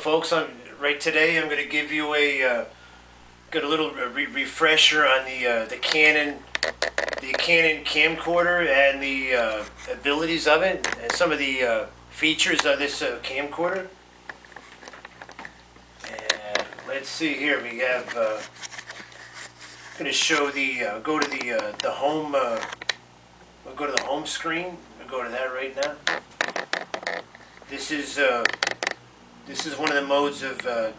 folks. Right today. I'm going to give you got a little refresher on the Canon Camcorder and the abilities of it and some of the features of this camcorder. And let's see here. We have. I'm going to show the go to the home. We'll go to the home screen. We'll go to that right now. This is one of the modes of the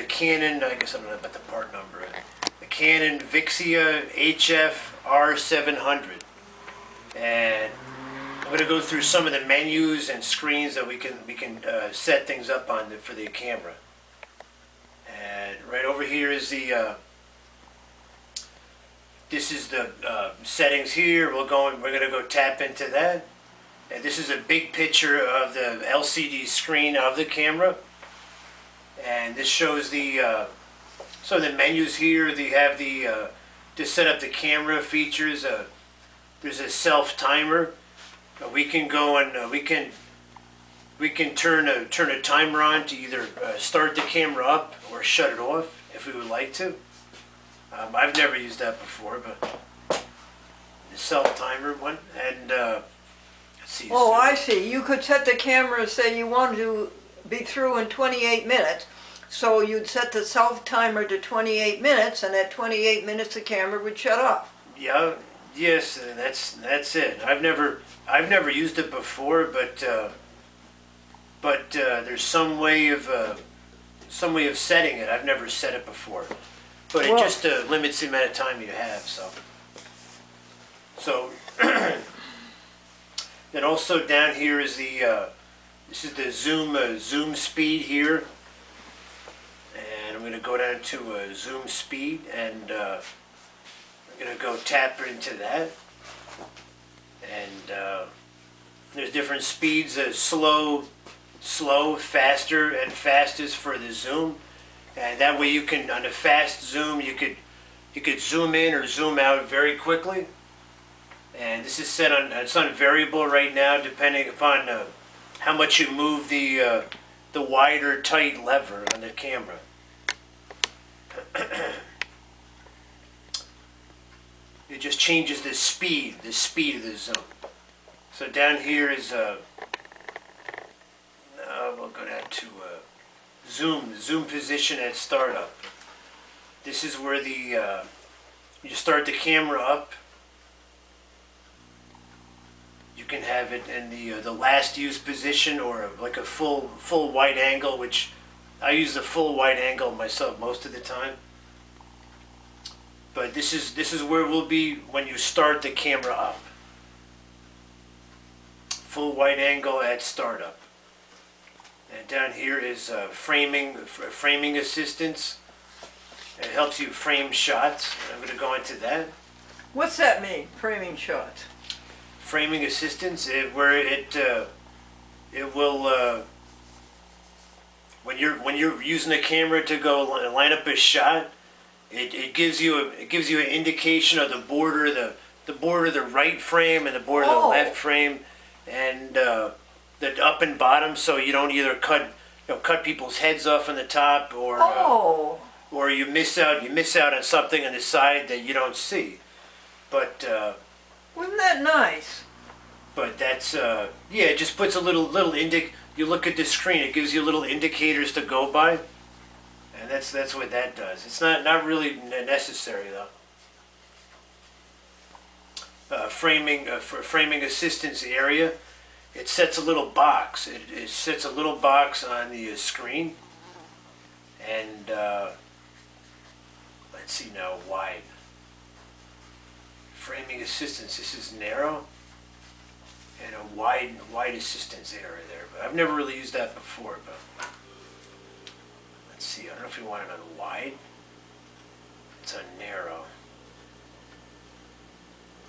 Canon. I guess I don't know about the part number. The Canon Vixia HF R700, and I'm going to go through some of the menus and screens that we can set things up on for the camera. And right over here is the. This is the settings here. We're going to go tap into that. And this is a big picture of the LCD screen of the camera. And this shows the so the menus here. They have the to set up the camera features. There's a self timer. We can go and we can turn a timer on to either start the camera up or shut it off if we would like to. I've never used that before, but the self-timer one, and let's see. Oh, I see. You could set the camera, say you want to be through in 28 minutes, so you'd set the self-timer to 28 minutes, and at 28 minutes the camera would shut off. Yeah, yes, that's it. I've never used it before, but there's some way of setting it. I've never set it before. But it just limits the amount of time you have. So then also down here is the this is the zoom speed here, and I'm going to go down to zoom speed, and I'm going to go tap into that. And there's different speeds: slow, faster, and fastest for the zoom. And that way you can, on a fast zoom, you could zoom in or zoom out very quickly. And this is set on, it's on variable right now, depending upon how much you move the wide or tight lever on the camera. It just changes the speed of the zoom. So down here is, we'll go down to zoom position at startup. This is where you start the camera up. You can have it in the last use position, or like a full wide angle, which I use the full wide angle myself most of the time. But this is where we'll be when you start the camera up. Full wide angle at startup. And down here is framing assistance. It helps you frame shots. I'm going to go into that. What's that mean, framing shots? Framing assistance, where it will when you're using the camera to go line up a shot, it gives you an indication of the border of the right frame and the border of the left frame, and the up and bottom, so you don't either cut people's heads off on the top, or you miss out on something on the side that you don't see. But wasn't that nice? But that's it just puts a little you look at the screen, it gives you little indicators to go by, and that's what that does. It's not really necessary though. Framing assistance area. It sets a little box. It sets a little box on the screen, and let's see now, wide. Framing assistance. This is narrow, and a wide assistance area there. But I've never really used that before. But let's see. I don't know if we want it on wide. It's on narrow.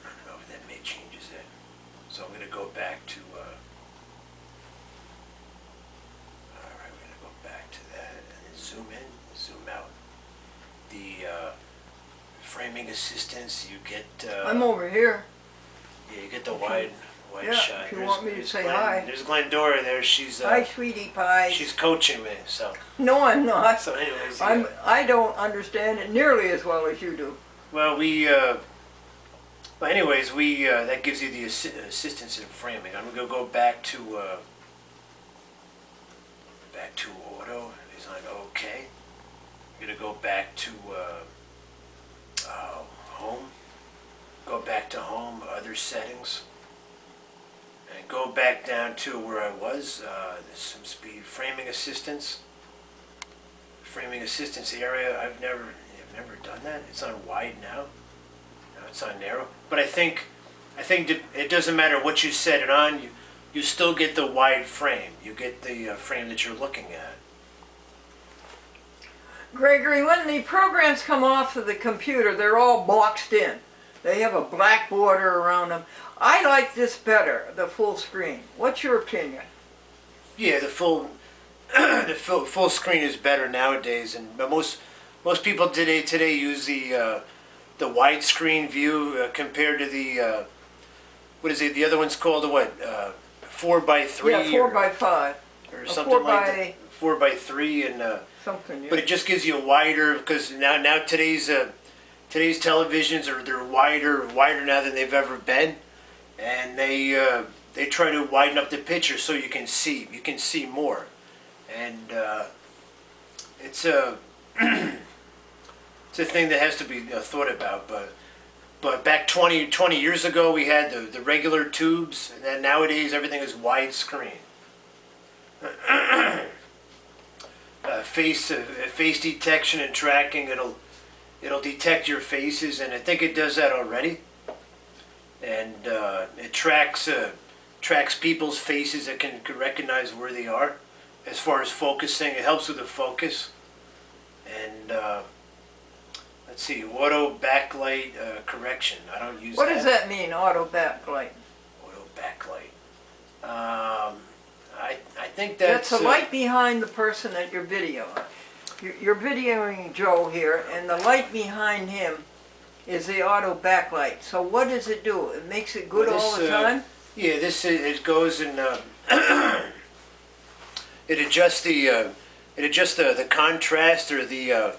I don't know if that may changes it. So I'm going to go back to. Alright, we're going to go back to that and then zoom in, zoom out. The framing assistance, you get. I'm over here. Yeah, you get the wide wide Yeah, shot. if you want me to say hi. There's Glendora there. She's Hi, sweetie pie. she's coaching me. So No, I'm not. so anyways, I don't understand it nearly as well as you do. well we but anyways we that gives you the assistance in framing. I'm gonna go back to auto. Is on OK. I'm gonna go back to home. Go back to home, other settings, and go back down to where I was. There's some speed framing assistance. Framing assistance area. I've never done that. It's on wide now. Now it's on narrow. But I think it doesn't matter what you set it on. You still get the wide frame. You get the frame that you're looking at. Gregory, when the programs come off of the computer, they're all boxed in. They have a black border around them. I like this better, the full screen. What's your opinion? Yeah, the full full screen is better nowadays, and but most people today use the widescreen view compared to the what is it? The other one's called the what? 4x3. Yeah, 4x5. Or something like that. 4x3 and. Something. Yeah. But it just gives you a wider because now today's televisions they're wider now than they've ever been, and they try to widen up the picture so you can see more, and it's a it's a thing that has to be thought about. But back 20 years ago we had the regular tubes, and then nowadays everything is widescreen. Face detection and tracking. It'll detect your faces, and I think it does that already. And it tracks people's faces. It can recognize where they are as far as focusing. It helps with the focus. And let's see, auto backlight correction. I don't use What that. does that mean, auto backlight? Auto backlight. I think that's the light behind the person that you're videoing. You're videoing Joe here, and the light behind him is the auto backlight. So what does it do? It makes it good all the time? Yeah, it goes and it adjusts the contrast or the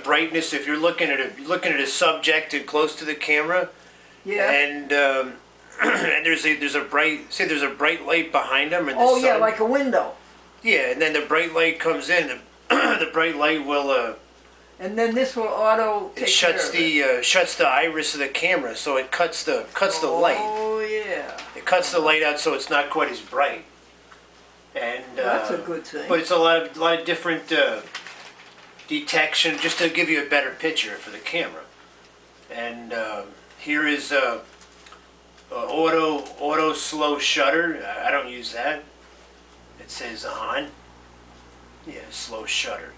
brightness. If you're looking at a subject and close to the camera, Yeah. and and there's a bright light behind them. And Oh, yeah, like a window. Yeah, and then the bright light comes in. The bright light will. And then this will auto take shuts the iris of the camera, so it cuts the light. Oh yeah. It cuts the light out, so it's not quite as bright. And that's a good thing. But it's a lot of different detection, just to give you a better picture for the camera. And here is auto slow shutter. I don't use that. It says on. Yeah, slow shutter.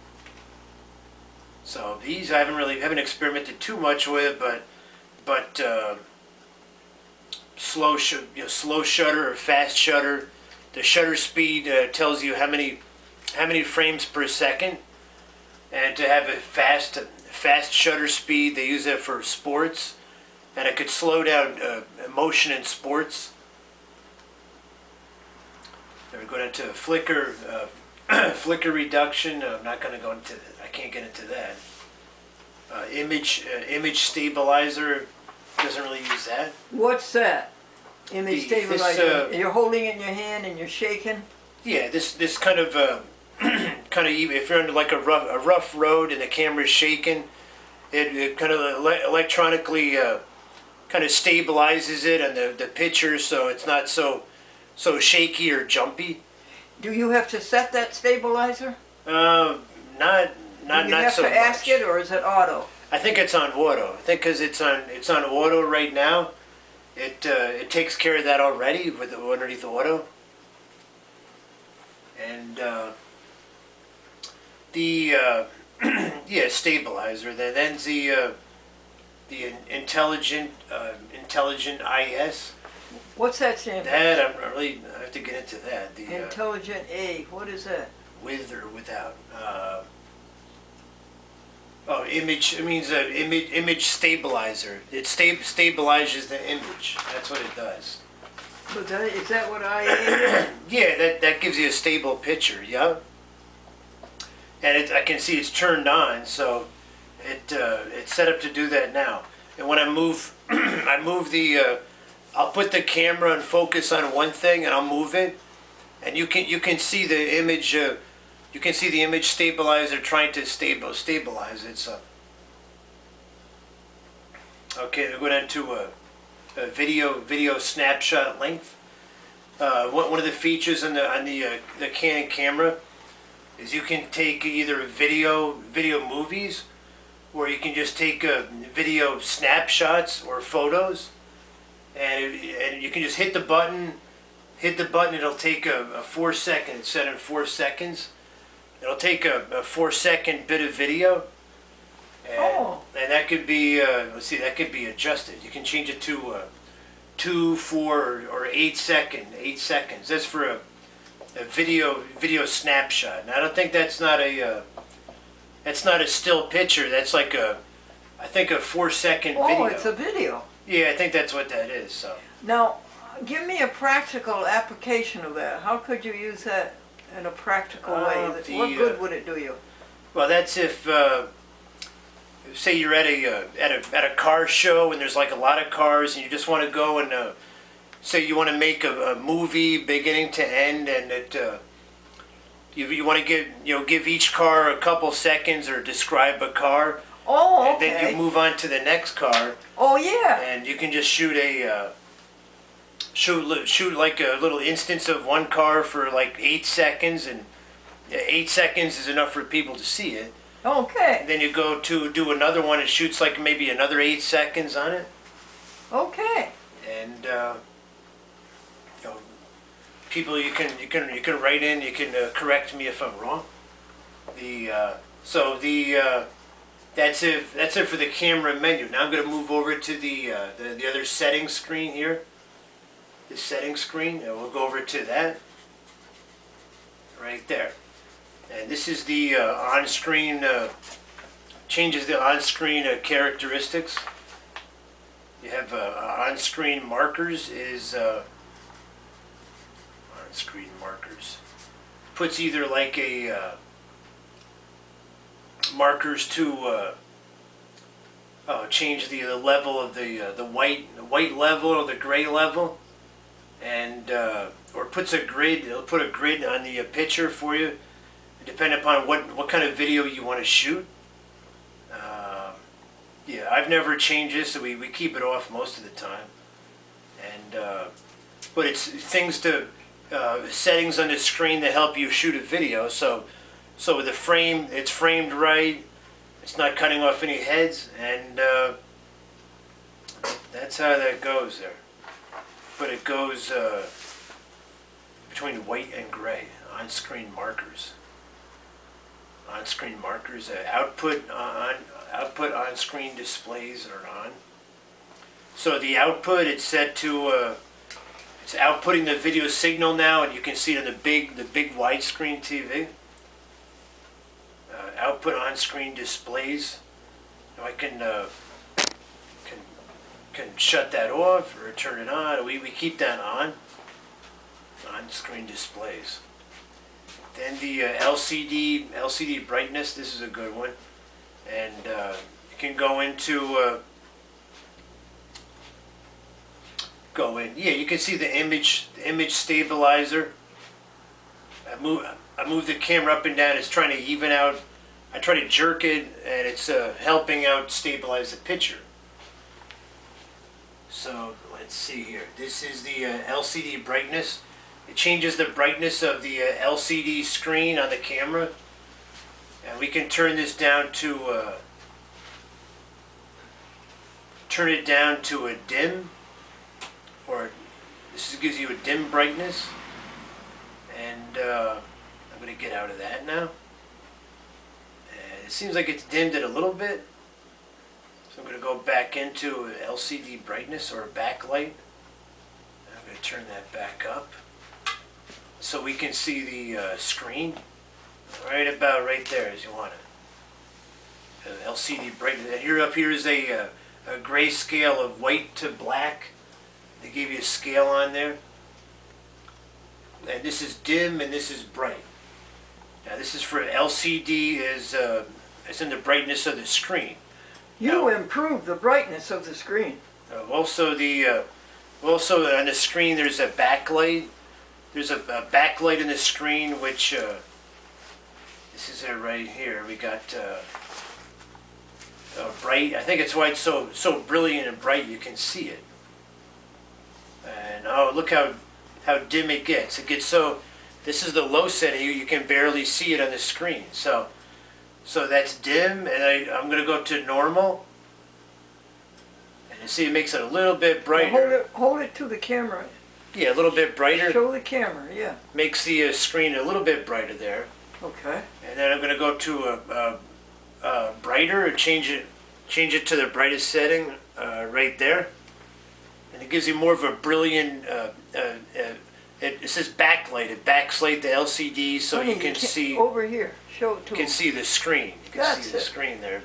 So these I haven't experimented too much with, but slow shutter or fast shutter. The shutter speed tells you how many frames per second, and to have a fast shutter speed, they use it for sports, and it could slow down motion in sports. Then we go down to flicker. Flicker reduction. I'm not going to go into. I can't get into that. Image stabilizer. Doesn't really use that. What's that? Image stabilizer. You're holding it in your hand and you're shaking. Yeah, this kind of if you're on like a rough road and the camera's shaking, it kind of electronically kind of stabilizes it and the picture, so it's not so shaky or jumpy. Do you have to set that stabilizer? Not Do you have so to ask much. it, or is it auto? I think it's on auto. I think because it's on auto right now, it takes care of that already with underneath auto. And the stabilizer. Then the intelligent IS. What's that stand for? That I have to get into that. The Intelligent A. What is that? with or without. Image. It means image stabilizer. It stabilizes the image. That's what it does. So is that what I am? Yeah, that gives you a stable picture, yeah. And I can see it's turned on, so it's set up to do that now. And when I move, I move I'll put the camera and focus on one thing, and I'll move it, and you can see the image. You can see the image stabilizer trying to stabilize it. So, okay, we're going to a video snapshot length. One of the features on the Canon camera is you can take either video movies, or you can just take video snapshots or photos, and you can just hit the button. It'll take a 4 second. It's set in 4 seconds. It'll take a 4 second bit of video, and that could be that could be adjusted. You can change it to 2, 4, or 8 seconds. That's for a video snapshot. And I don't think that's not a still picture. That's like I think a 4 second video. Oh, it's a video. Yeah, I think that's what that is. So now, give me a practical application of that. How could you use that in a practical way? What good would it do you? Well, that's if say you're at a car show and there's like a lot of cars, and you just want to go and say you want to make a movie beginning to end, and you want to give each car a couple seconds or describe a car. Oh, okay. And then you move on to the next car. Oh, yeah. And you can just shoot like a little instance of one car for like 8 seconds, and 8 seconds is enough for people to see it. Okay. And then you go to do another one and shoots like maybe another 8 seconds on it. Okay. And people, you can write in. You can correct me if I'm wrong. That's it for the camera menu. Now I'm going to move over to the other settings screen here. The settings screen, and we'll go over to that right there. And this is the on-screen changes the on-screen characteristics. You have on-screen markers is on-screen markers puts either like a markers to change the level of the white level or the gray level, and or puts a grid. It'll put a grid on the picture for you, depending upon what kind of video you want to shoot. Yeah, I've never changed this, so we keep it off most of the time. And but it's things to settings on the screen that help you shoot a video. So with the frame, it's framed right. It's not cutting off any heads, and that's how that goes there. But it goes between white and gray. On-screen markers. On-screen markers. Output on-screen displays are on. So the output, it's set to it's outputting the video signal now, and you can see it on the big widescreen TV. Output on-screen displays. Now I can shut that off or turn it on. We keep that on screen displays. Then the LCD brightness. This is a good one, and you can go into yeah, you can see the image stabilizer. I move the camera up and down. It's trying to even out. I try to jerk it, and it's helping out stabilize the picture. So let's see here. This is the LCD brightness. It changes the brightness of the LCD screen on the camera, and we can turn this down to turn it down to a dim, or this gives you a dim brightness. And I'm going to get out of that now. And it seems like it's dimmed it a little bit. So I'm going to go back into LCD brightness or backlight. I'm going to turn that back up so we can see the screen right about right there as you want it. LCD brightness. And here up here is a gray scale of white to black. They gave you a scale on there. and this is dim, and this is bright. Now this is for LCD is in the brightness of the screen. You Now, improve the brightness of the screen. also on the screen there's a backlight. There's a backlight in the screen, which this is it right here. We got bright. I think it's why it's so brilliant and bright you can see it. And oh, look how dim it gets. It gets so. This is the low setting. You can barely see it on the screen. So that's dim, and I'm gonna go to normal. And you see, it makes it a little bit brighter. Now hold it to the camera. Yeah, a little bit brighter. Show the camera, yeah. Makes the screen a little bit brighter there. Okay. And then I'm gonna go to a brighter and change it to the brightest setting right there. And it gives you more of a brilliant. It says backlight. It backlight the LCD so Honey, you can see. Over here. Show it to You can him. see the screen. You can That's see the it. screen there,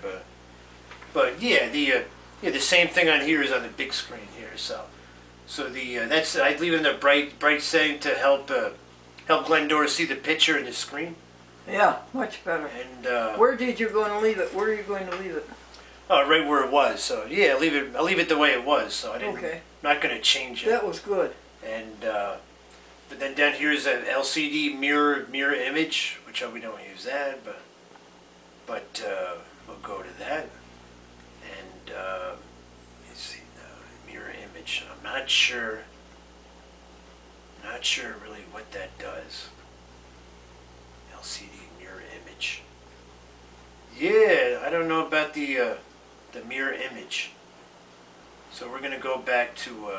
but yeah, the same thing on here is on the big screen here. So that's I'd leave it in the bright setting to help Glendora see the picture in the screen. Yeah, much better. And Where did you going to leave it? Where are you going to leave it? oh, right where it was. So yeah, I'll leave it the way it was. So I didn't. Okay. Not going to change it. That was good. And but then down here is an LCD mirror image, which we don't use that, but we'll go to that. And let's see the mirror image. I'm not sure really what that does. LCD mirror image. Yeah, I don't know about the mirror image. So we're gonna go back to.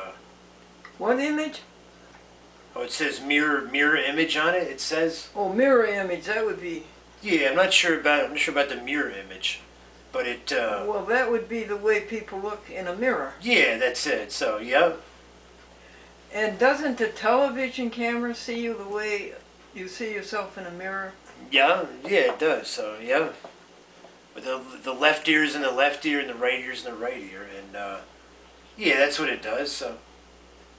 What image? Oh, it says mirror image on it. It says. Oh, mirror image. That would be. Yeah, I'm not sure about the mirror image, but it. Well, that would be the way people look in a mirror. Yeah, that's it. So yeah. And doesn't the television camera see you the way you see yourself in a mirror? Yeah, it does. So yeah. But the left ear is in the left ear, and the right ear is in the right ear, and yeah, that's what it does. So.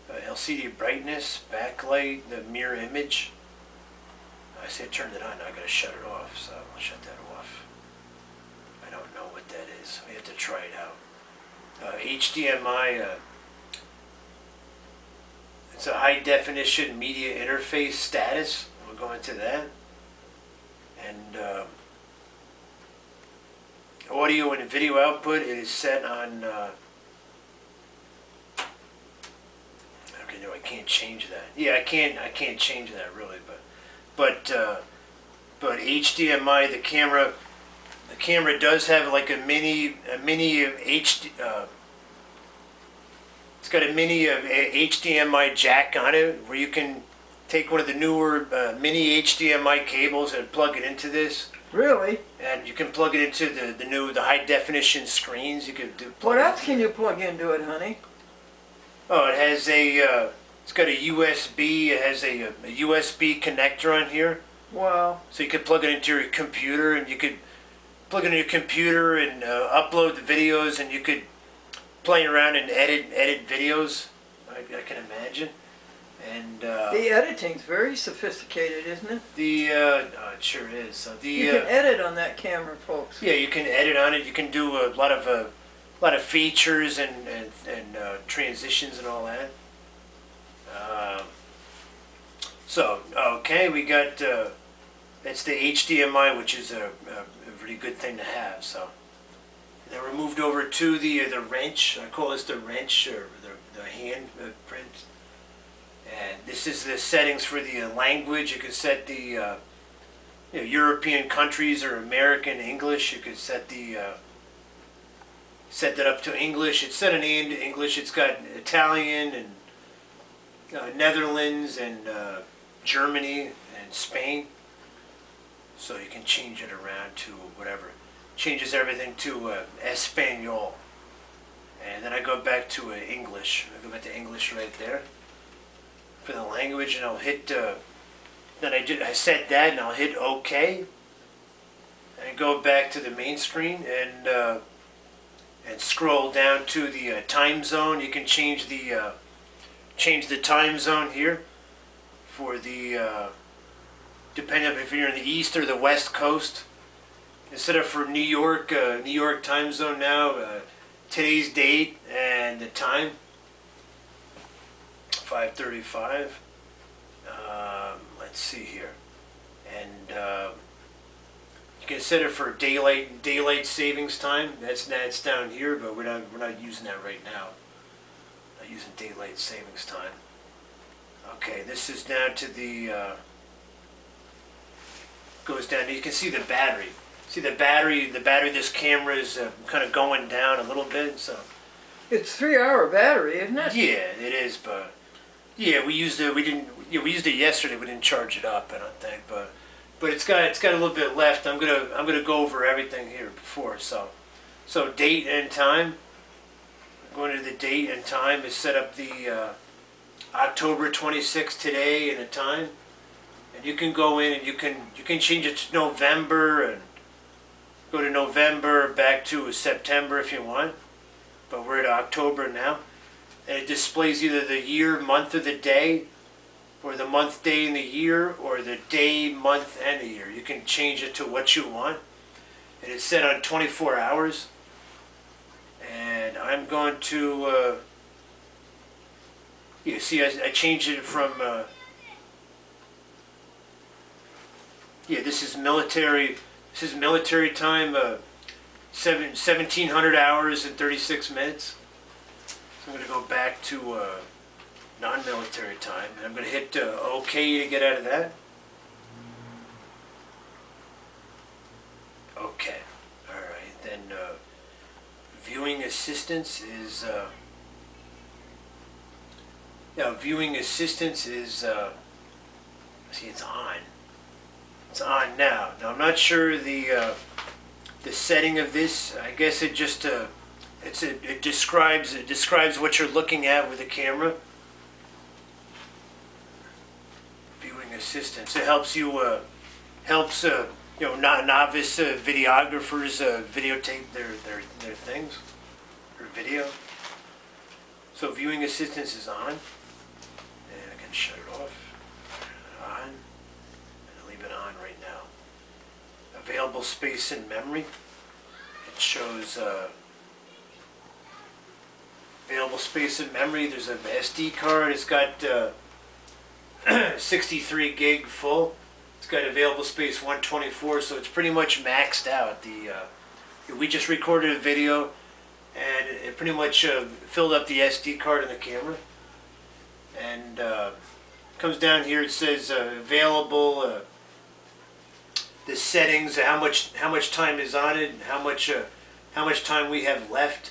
LCD brightness, backlight, the mirror image. I say I turned it on, now I gotta shut it off, so I'll shut that off. I don't know what that is. We have to try it out. HDMI, it's a high definition media interface status. We'll go into that. And audio and video output, it is set on no, I can't change that. Yeah, I can't change that really, but HDMI, the camera does have like a mini HD. It's got a mini HDMI jack on it where you can take one of the newer mini HDMI cables and plug it into this. Really? And you can plug it into the high definition screens. You could do. What else can you plug into it, honey? Oh, it has it's got a USB. It has a USB connector on here. Wow. So you could plug it into your computer, and you could plug it into your computer and upload the videos, and you could play around and edit videos. I can imagine. And the editing's very sophisticated, isn't it? it sure is. So you can edit on that camera, folks. Yeah, you can edit on it. You can do a lot of features and transitions and all that. So okay, we got that's the HDMI, which is a really good thing to have. So and then we're moved over to the wrench. I call this the wrench or the hand print. And this is the settings for the language. You can set the European countries or American English. You could set that up to English. It's set in English. It's got Italian and Netherlands and Germany and Spain. So you can change it around to whatever. Changes everything to Espanol. And then I go back to English. I go back to English right there for the language, and I'll hit. Then I set that, and I'll hit OK. And go back to the main screen and scroll down to the time zone. You can change the time zone here for the, depending on if you're in the east or the west coast. It's set up for New York time zone now, today's date and the time, 5:35. Let's see here. And you can set it for daylight savings time. That's down here, but we're not using that right now. Not using daylight savings time. Okay, this is down to the goes down. You can see the battery. See the battery of this camera is kind of going down a little bit. So It's 3-hour battery, isn't it? yeah, it is. But yeah, we used it. We used it yesterday. We didn't charge it up, I don't think. But it's got a little bit left. I'm gonna go over everything here before. So date and time. Going to the date and time is set up the October 26th today and a time. And you can go in and you can change it to November and go to November back to September if you want. But we're at October now. And it displays either the year, month, or the day, or the month, day, and the year, or the day, month, and the year. You can change it to what you want. And it's set on 24 hours. And I'm going to, you see, I changed it from, this is military time, 1700 hours and 36 minutes. So I'm going to go back to non-military time, and I'm going to hit OK to get out of that. Okay, all right, then viewing assistance is, see, it's on. It's on now. Now I'm not sure the setting of this. I guess it just it describes what you're looking at with the camera. Viewing assistance. It helps you novice videographers videotape their things or video. So viewing assistance is on, and I can shut it off. On. Leave it on right now. Available space in memory. It shows available space in memory. There's an SD card. It's got 63 gig full. It's got available space 124, so it's pretty much maxed out. We just recorded a video, and it pretty much filled up the SD card in the camera. And comes down here. It says available. The settings, how much time is on it, and how much time we have left,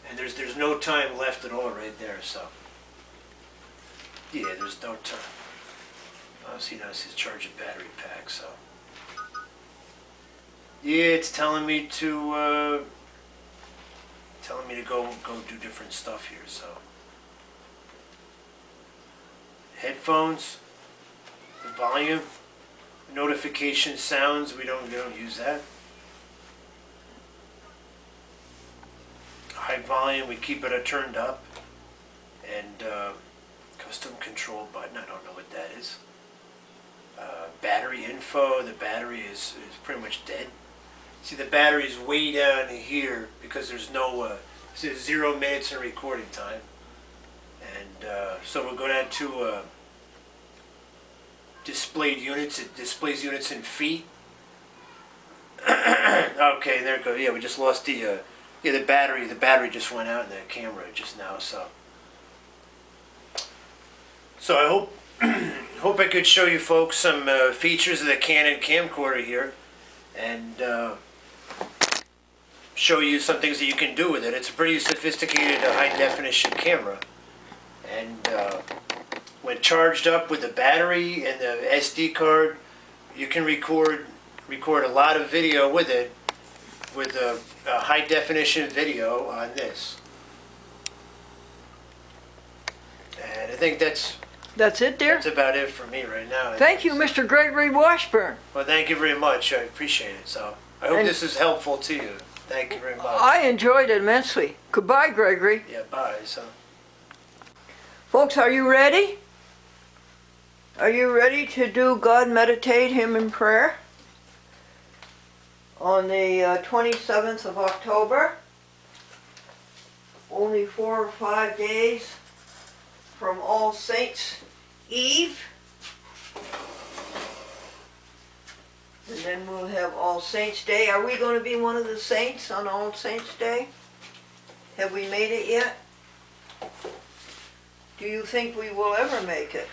and there's no time left at all right there. So yeah, there's no time. See, now it says charge a battery pack. So yeah, it's telling me to go do different stuff here. So headphones, the volume. Notification sounds, we don't use that. High volume, we keep it turned up. And custom control button, I don't know what that is. Battery info, the battery is pretty much dead. See, the battery is way down here because there's no, it says 0 minutes in recording time. And so we'll go down to displayed units. It displays units in feet. Okay, there it goes. Yeah, we just lost the battery. The battery just went out in the camera just now. So I hope I could show you folks some features of the Canon Camcorder here, and show you some things that you can do with it. It's a pretty sophisticated high definition camera, and when charged up with the battery and the SD card, you can record a lot of video with it, with a high definition video on this. And I think that's it, dear? That's about it for me right now. Thank you, Mr. Gregory Washburn. Well, thank you very much. I appreciate it. So I hope this is helpful to you. Thank you very much. I enjoyed it immensely. Goodbye, Gregory. Yeah, bye. So, folks, are you ready? Are you ready to do God Meditate Him in Prayer? On the 27th of October, only 4 or 5 days from All Saints Eve. And then we'll have All Saints Day. Are we going to be one of the saints on All Saints Day? Have we made it yet? Do you think we will ever make it?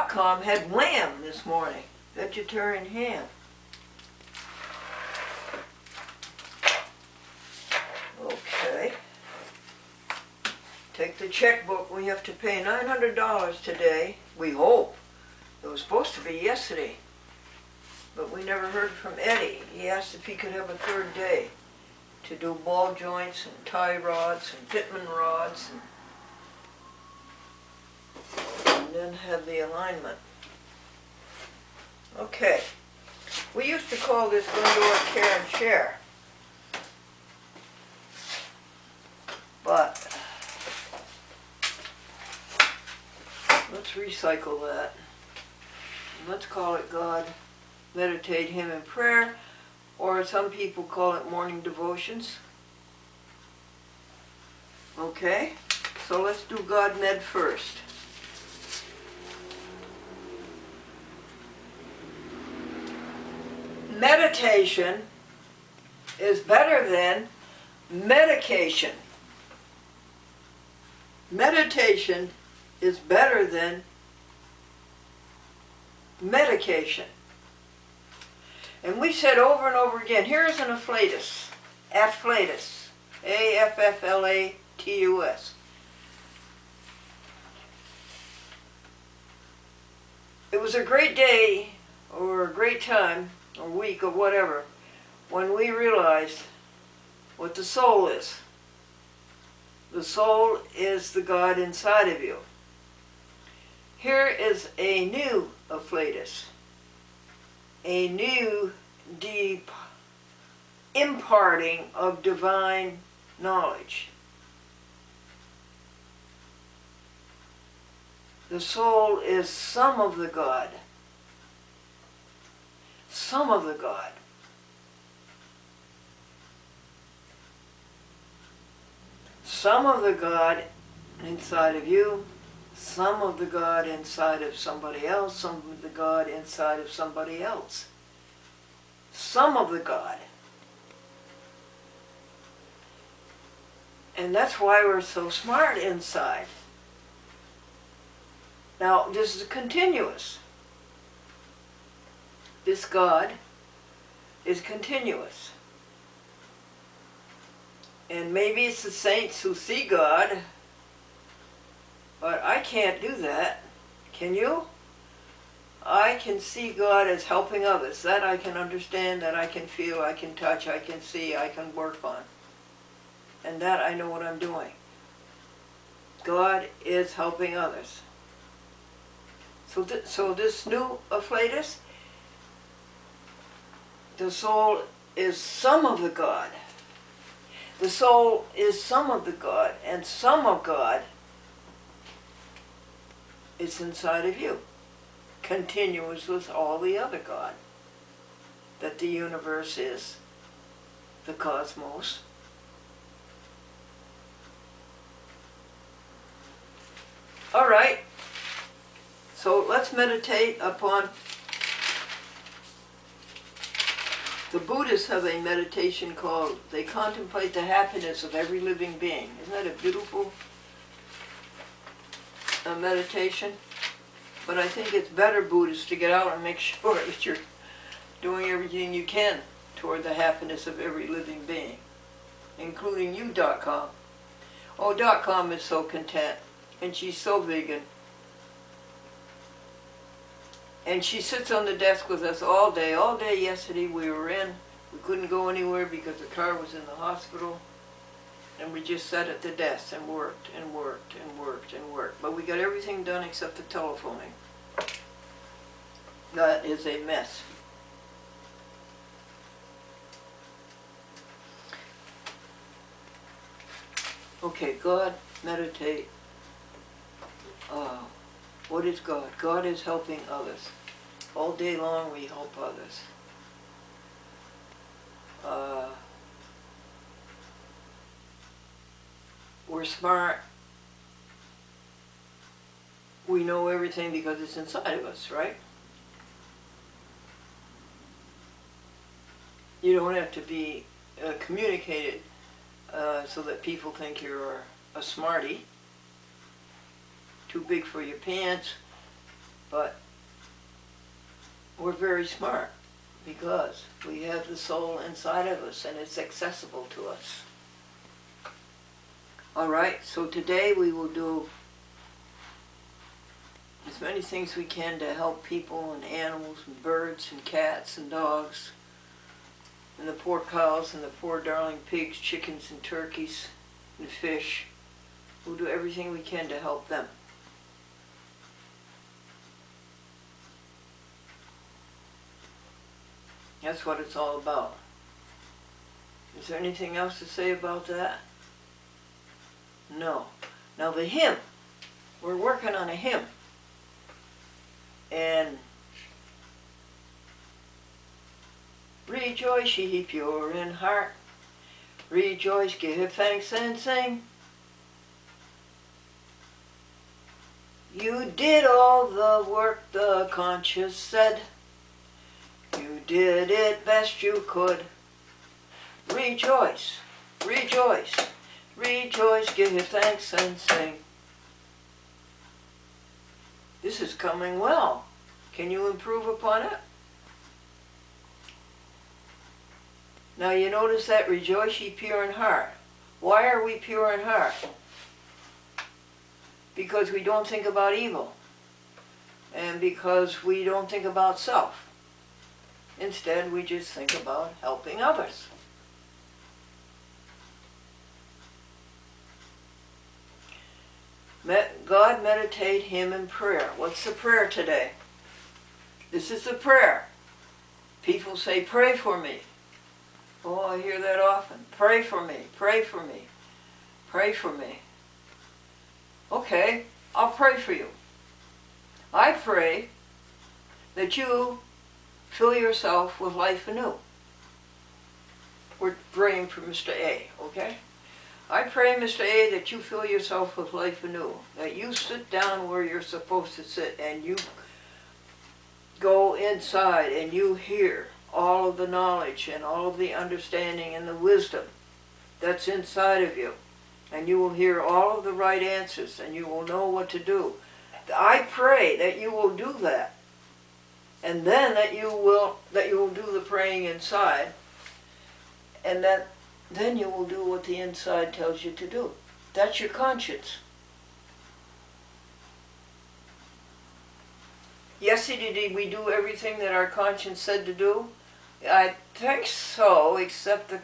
.com had lamb this morning, vegetarian ham. Okay. Take the checkbook. We have to pay $900 today. We hope. It was supposed to be yesterday, but we never heard from Eddie. He asked if he could have a third day to do ball joints and tie rods and pitman rods and then have the alignment. Okay. We used to call this Glendora Care and Share. But let's recycle that. Let's call it God Meditate Him in Prayer, or some people call it morning devotions. Okay? So let's do God Med first. Meditation is better than medication. Meditation is better than medication. And we said over and over again, here's an afflatus, afflatus, A-F-F-L-A-T-U-S. It was a great day, or a great time, or week, or whatever, when we realized what the soul is. The soul is the God inside of you. Here is a new afflatus, a new deep imparting of divine knowledge. The soul is some of the God. Some of the God. Some of the God inside of you, some of the God inside of somebody else, some of the God inside of somebody else. Some of the God. And that's why we're so smart inside. Now, this is continuous. This God is continuous. And maybe it's the saints who see God, but I can't do that. Can you? I can see God as helping others. That I can understand, that I can feel, I can touch, I can see, I can work on. And that I know what I'm doing. God is helping others. So this new afflatus, the soul is some of the God. The soul is some of the God, and some of God is inside of you, continuous with all the other God, that the universe is, the cosmos. All right, so let's meditate upon. The Buddhists have a meditation called, they contemplate the happiness of every living being. Isn't that a beautiful meditation? But I think it's better, Buddhists, to get out and make sure that you're doing everything you can toward the happiness of every living being, including you, .com. Oh, .com is so content, and she's so vegan. And she sits on the desk with us all day. All day yesterday we were in. We couldn't go anywhere because the car was in the hospital. And we just sat at the desk and worked and worked and worked and worked. But we got everything done except the telephoning. That is a mess. Okay, God, meditate. What is God? God is helping others. All day long we help others. We're smart. We know everything because it's inside of us, right? You don't have to be communicated so that people think you're a smarty, too big for your pants, but we're very smart because we have the soul inside of us and it's accessible to us. All right, so today we will do as many things we can to help people and animals and birds and cats and dogs and the poor cows and the poor darling pigs, chickens and turkeys and fish. We'll do everything we can to help them. That's what it's all about. Is there anything else to say about that? No. Now the hymn. We're working on a hymn. And rejoice ye pure in heart, rejoice, give thanks and sing. You did all the work the conscience said, you did it best you could. Rejoice, rejoice, rejoice, give thanks and sing. This is coming well. Can you improve upon it? Now you notice that rejoice ye pure in heart. Why are we pure in heart? Because we don't think about evil. And because we don't think about self. Instead, we just think about helping others. God, meditate, hymn, and prayer. What's the prayer today? This is the prayer. People say, pray for me. Oh, I hear that often. Pray for me, pray for me, pray for me. Okay, I'll pray for you. I pray that you fill yourself with life anew. We're praying for Mr. A, okay? I pray, Mr. A, that you fill yourself with life anew, that you sit down where you're supposed to sit and you go inside and you hear all of the knowledge and all of the understanding and the wisdom that's inside of you. And you will hear all of the right answers and you will know what to do. I pray that you will do that. And then that you will do the praying inside. And that then you will do what the inside tells you to do. That's your conscience. Yesterday, did we do everything that our conscience said to do? I think so, except the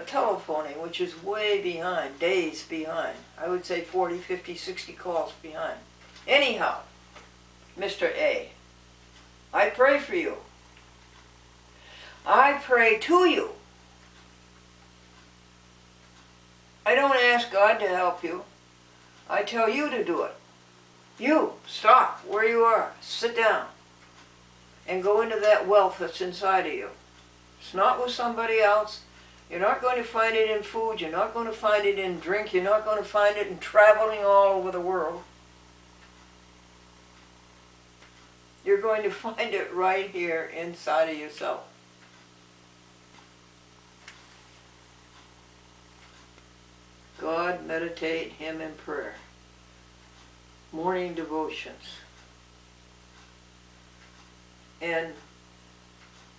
telephoning, which is way behind, days behind. I would say 40, 50, 60 calls behind. Anyhow, Mr. A, I pray for you. I pray to you. I don't ask God to help you. I tell you to do it. You, stop where you are, sit down, and go into that wealth that's inside of you. It's not with somebody else. You're not going to find it in food. You're not going to find it in drink. You're not going to find it in traveling all over the world. You're going to find it right here inside of yourself. God, meditate, hymn, and prayer. Morning devotions. And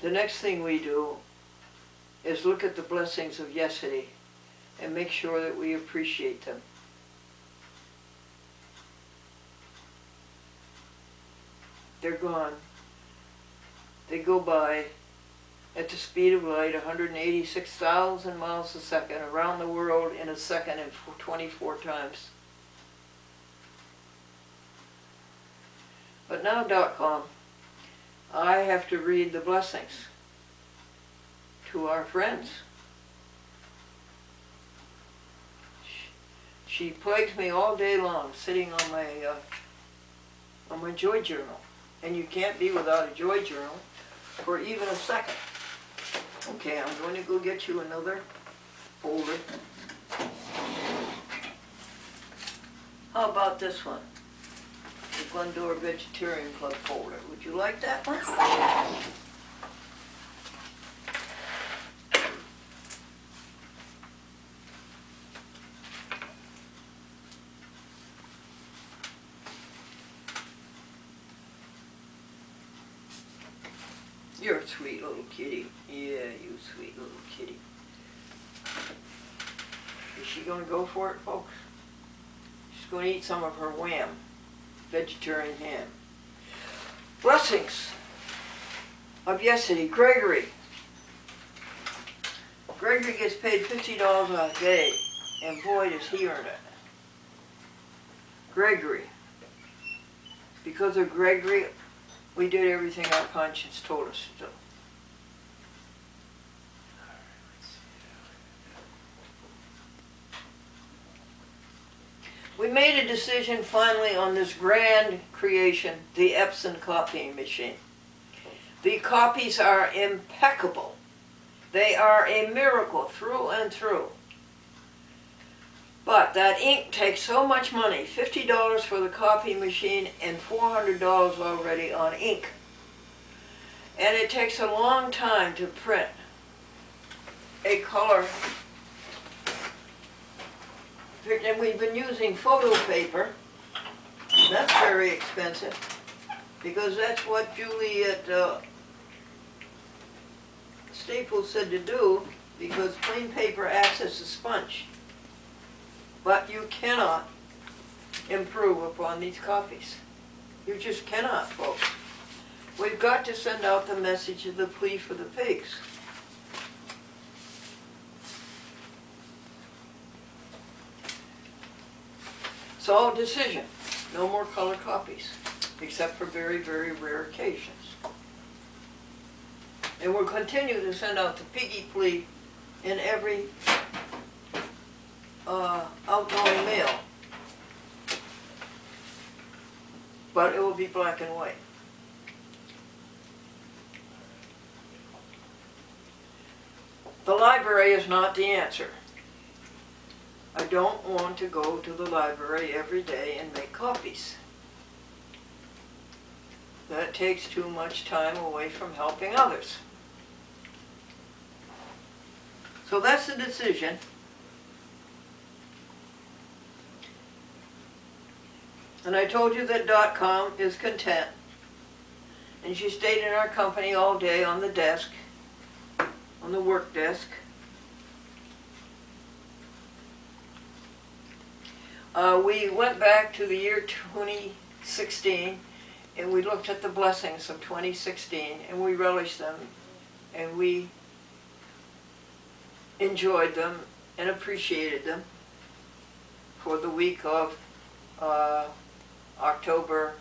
the next thing we do is look at the blessings of yesterday and make sure that we appreciate them. They're gone. They go by at the speed of light, 186,000 miles a second, around the world in a second and 24 times. But now.com, I have to read the blessings to our friends. She plagues me all day long, sitting on my joy journal. And you can't be without a joy journal for even a second. Okay, I'm going to go get you another folder. How about this one? The Glendora Vegetarian Club folder. Would you like that one? You're a sweet little kitty. Yeah, you sweet little kitty. Is she going to go for it, folks? She's going to eat some of her wham, vegetarian ham. Blessings of yesterday, Gregory. Gregory gets paid $50 a day, and boy does he earn it. Gregory. Because of Gregory, we did everything our conscience told us to do. We made a decision finally on this grand creation, the Epson copying machine. The copies are impeccable. They are a miracle through and through. But that ink takes so much money, $50 for the copy machine and $400 already on ink. And it takes a long time to print a color. And we've been using photo paper. That's very expensive because that's what Julie at Staples said to do, because plain paper acts as a sponge. But you cannot improve upon these copies. You just cannot, folks. We've got to send out the message of the plea for the pigs. So, decision. No more color copies, except for very, very rare occasions. And we'll continue to send out the piggy plea in every outgoing mail. But it will be black and white. The library is not the answer. I don't want to go to the library every day and make copies. That takes too much time away from helping others. So that's the decision. And I told you that .com is content. And she stayed in our company all day on the desk, on the work desk. We went back to the year 2016 and we looked at the blessings of 2016 and we relished them and we enjoyed them and appreciated them for the week of October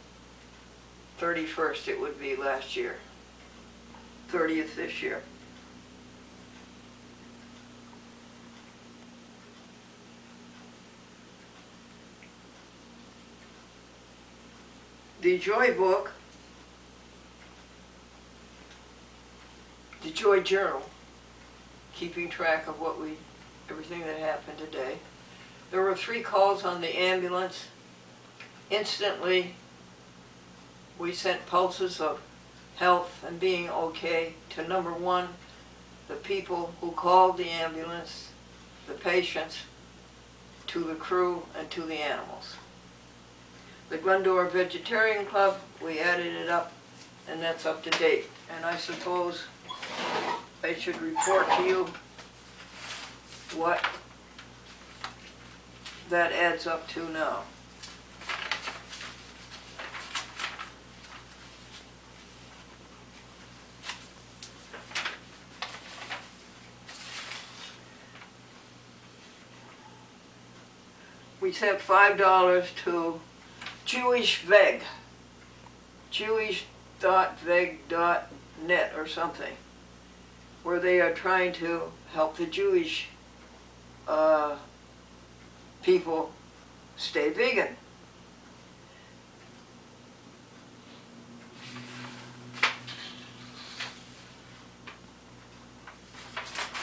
31st, it would be last year, 30th this year. The Joy book, the Joy Journal, keeping track of everything that happened today. There were 3 calls on the ambulance. Instantly, we sent pulses of health and being okay to number 1, the people who called the ambulance, the patients, to the crew, and to the animals. The Glendora Vegetarian Club, we added it up, and that's up to date. And I suppose I should report to you what that adds up to now. We sent $5 to Jewish Veg, jewish.veg.net or something, where they are trying to help the Jewish people stay vegan.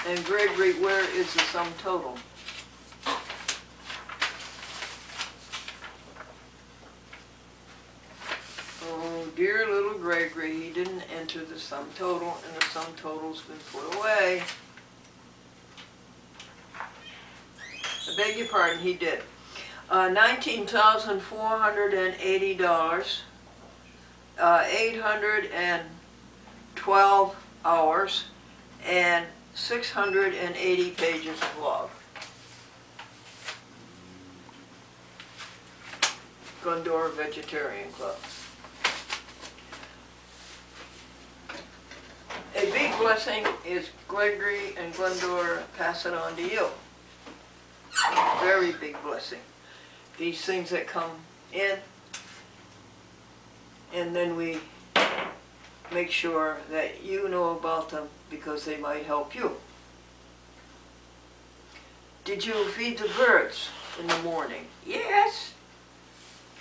And Gregory, where is the sum total? Oh, dear little Gregory, he didn't enter the sum total, and the sum total's been put away. I beg your pardon, he did. $19,480, 812 hours, and 680 pages of log. Glendora Vegetarian Club. A big blessing is Gregory and Glendora pass it on to you. Very big blessing. These things that come in, and then we make sure that you know about them because they might help you. Did you feed the birds in the morning? Yes.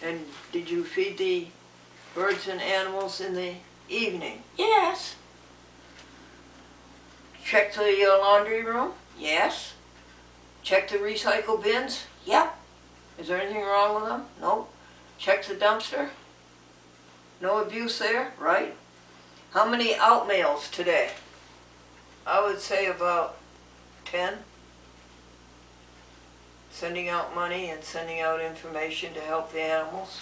And did you feed the birds and animals in the evening? Yes. Check the laundry room? Yes. Check the recycle bins? Yep. Is there anything wrong with them? Nope. Check the dumpster? No abuse there, right? How many out mails today? I would say about 10. Sending out money and sending out information to help the animals.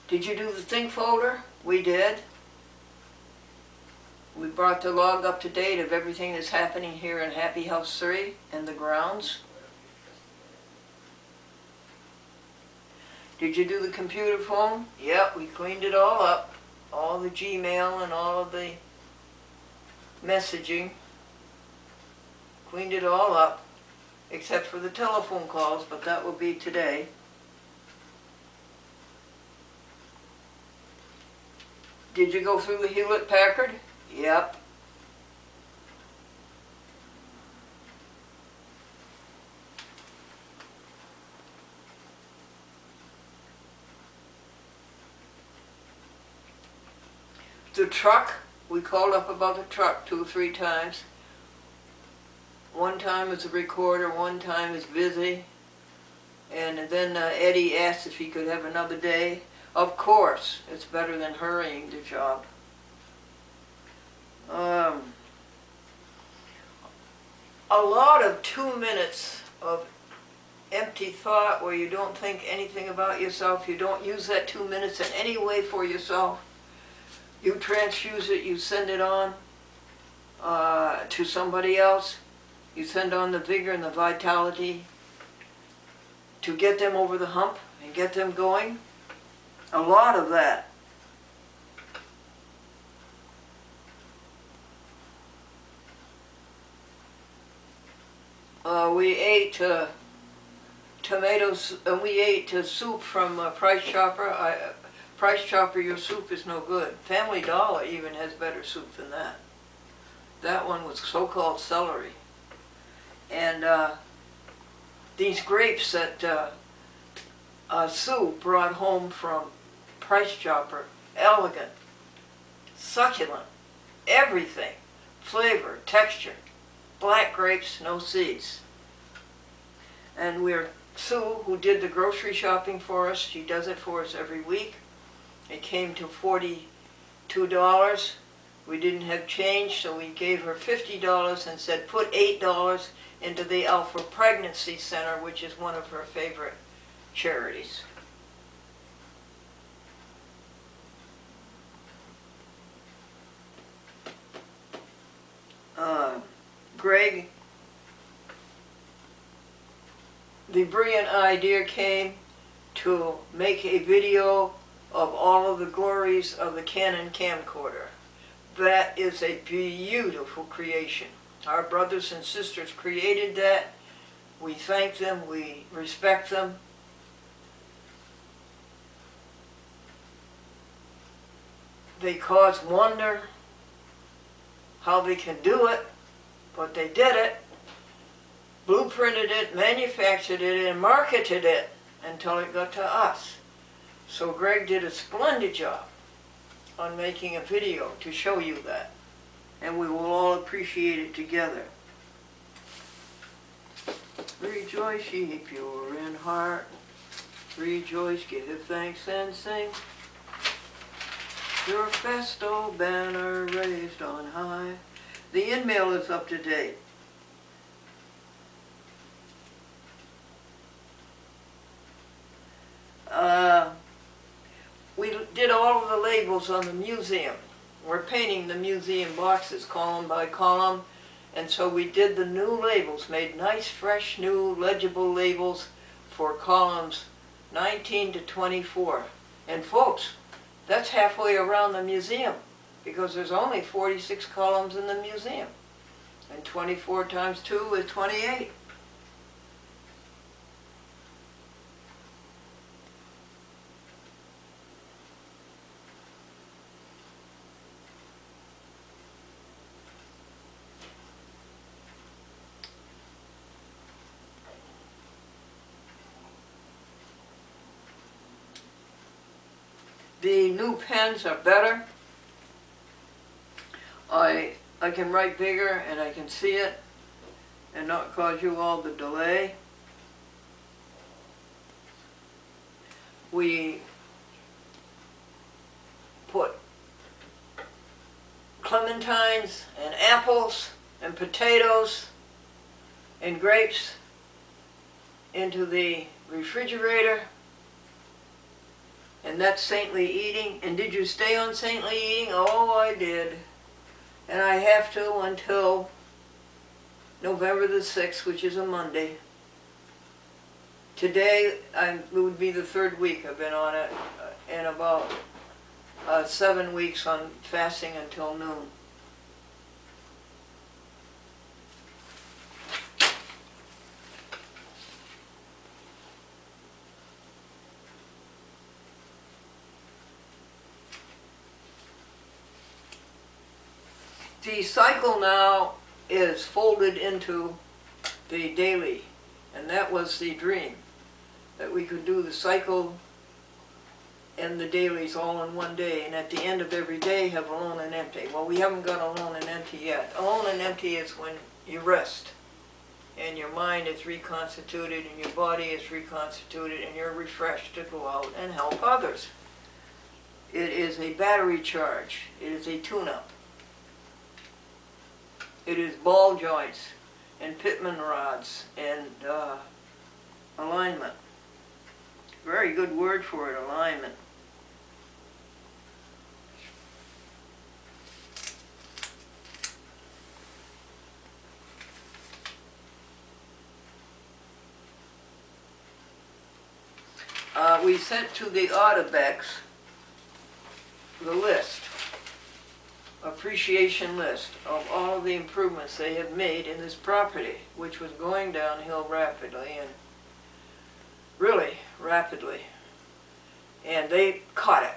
Did you do the think folder? We did. We brought the log up to date of everything that's happening here in Happy House 3 and the grounds. Did you do the computer phone? Yep, we cleaned it all up. All the Gmail and all of the messaging. Cleaned it all up, except for the telephone calls, but that will be today. Did you go through the Hewlett-Packard? Yep. The truck, we called up about the truck 2 or 3 times. One time it's a recorder, one time it's busy. And then Eddie asked if he could have another day. Of course, it's better than hurrying the job. A lot of 2 minutes of empty thought where you don't think anything about yourself. You don't use that 2 minutes in any way for yourself. You transfuse it, you send it on to somebody else. You send on the vigor and the vitality to get them over the hump and get them going. A lot of that. We ate tomatoes, and we ate soup from Price Chopper. Price Chopper, your soup is no good. Family Dollar even has better soup than that. That one was so-called celery. And these grapes that Sue brought home from Price Chopper, elegant, succulent, everything, flavor, texture, black grapes, no seeds. And Sue, who did the grocery shopping for us, she does it for us every week. It came to $42. We didn't have change, so we gave her $50 and said put $8 into the Alpha Pregnancy Center, which is one of her favorite charities. Greg, the brilliant idea came to make a video of all of the glories of the Canon Camcorder. That is a beautiful creation. Our brothers and sisters created that. We thank them, we respect them. They cause wonder how they can do it, But they did it, blueprinted it, manufactured it, and marketed it until it got to us. So Greg did a splendid job on making a video to show you that. And we will all appreciate it together. Rejoice, ye pure in heart. Rejoice, give thanks and sing. Your festal banner raised on high. The in-mail is up to date. We did all of the labels on the museum. We're painting the museum boxes column by column, and so we did the new labels, made nice, fresh, new, legible labels for columns 19 to 24. And folks, that's halfway around the museum, because there's only 46 columns in the museum. And 24 times 2 is 28. The new pens are better. I can write bigger and I can see it and not cause you all the delay. We put clementines and apples and potatoes and grapes into the refrigerator. And that's saintly eating. And did you stay on saintly eating? Oh, I did. And I have to until November the 6th, which is a Monday. Today, it would be the 3rd week I've been on it, and about 7 weeks on fasting until noon. The cycle now is folded into the daily, and that was the dream, that we could do the cycle and the dailies all in one day, and at the end of every day have alone and empty. Well, we haven't got alone and empty yet. Alone and empty is when you rest, and your mind is reconstituted, and your body is reconstituted, and you're refreshed to go out and help others. It is a battery charge. It is a tune-up. It is ball joints and pitman rods and alignment. Very good word for it, alignment. We sent to the Audibecks the list, appreciation list of all of the improvements they have made in this property, which was going downhill rapidly, and really rapidly. And they caught it,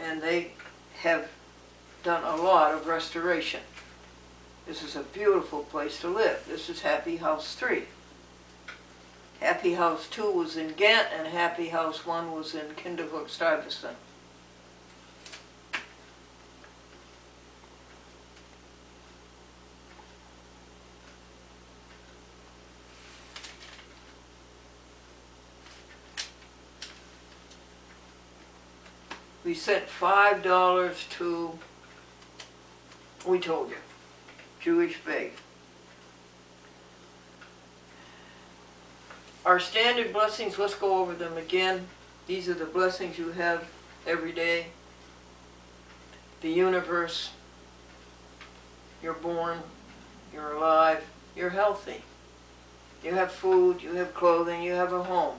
and they have done a lot of restoration. This is a beautiful place to live. This is Happy House 3. Happy House 2 was in Ghent, and Happy House 1 was in Kinderhook-Stuyvesant. We sent $5 to, we told you, Jewish Faith. Our standard blessings, let's go over them again. These are the blessings you have every day. The universe, you're born, you're alive, you're healthy. You have food, you have clothing, you have a home.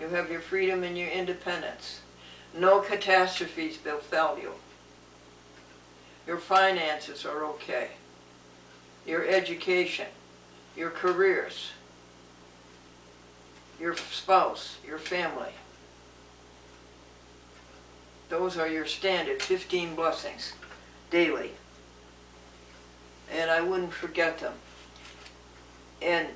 You have your freedom and your independence. No catastrophes befell you. Your finances are okay. Your education, your careers, your spouse, your family. Those are your standard 15 blessings daily. And I wouldn't forget them. And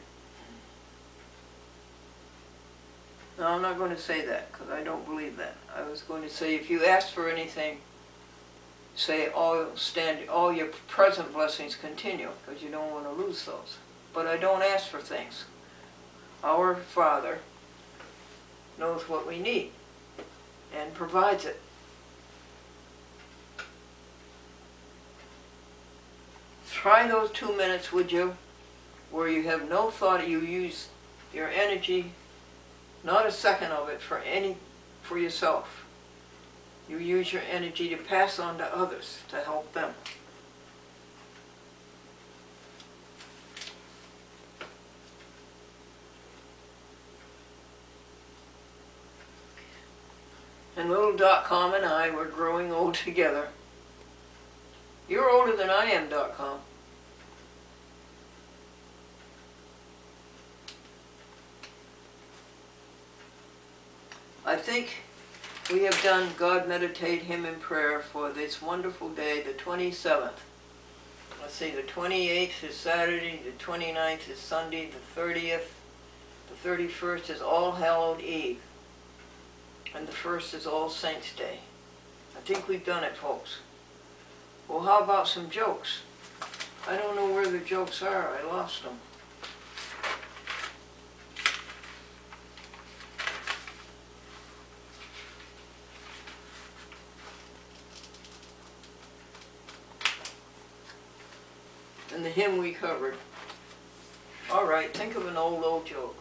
no, I'm not going to say that because I don't believe that. I was going to say if you ask for anything, say all your present blessings continue because you don't want to lose those. But I don't ask for things. Our Father knows what we need and provides it. Try those 2 minutes, would you, where you have no thought, you use your energy, not a second of it for yourself. You use your energy to pass on to others, to help them. And little .com and I were growing old together. You're older than I am, .com. I think we have done God Meditate Him in Prayer for this wonderful day, the 27th. Let's see, the 28th is Saturday, the 29th is Sunday, the 30th, the 31st is All Hallowed Eve, and the 1st is All Saints Day. I think we've done it, folks. Well, how about some jokes? I don't know where the jokes are. I lost them. And the hymn we covered. All right, think of an old joke.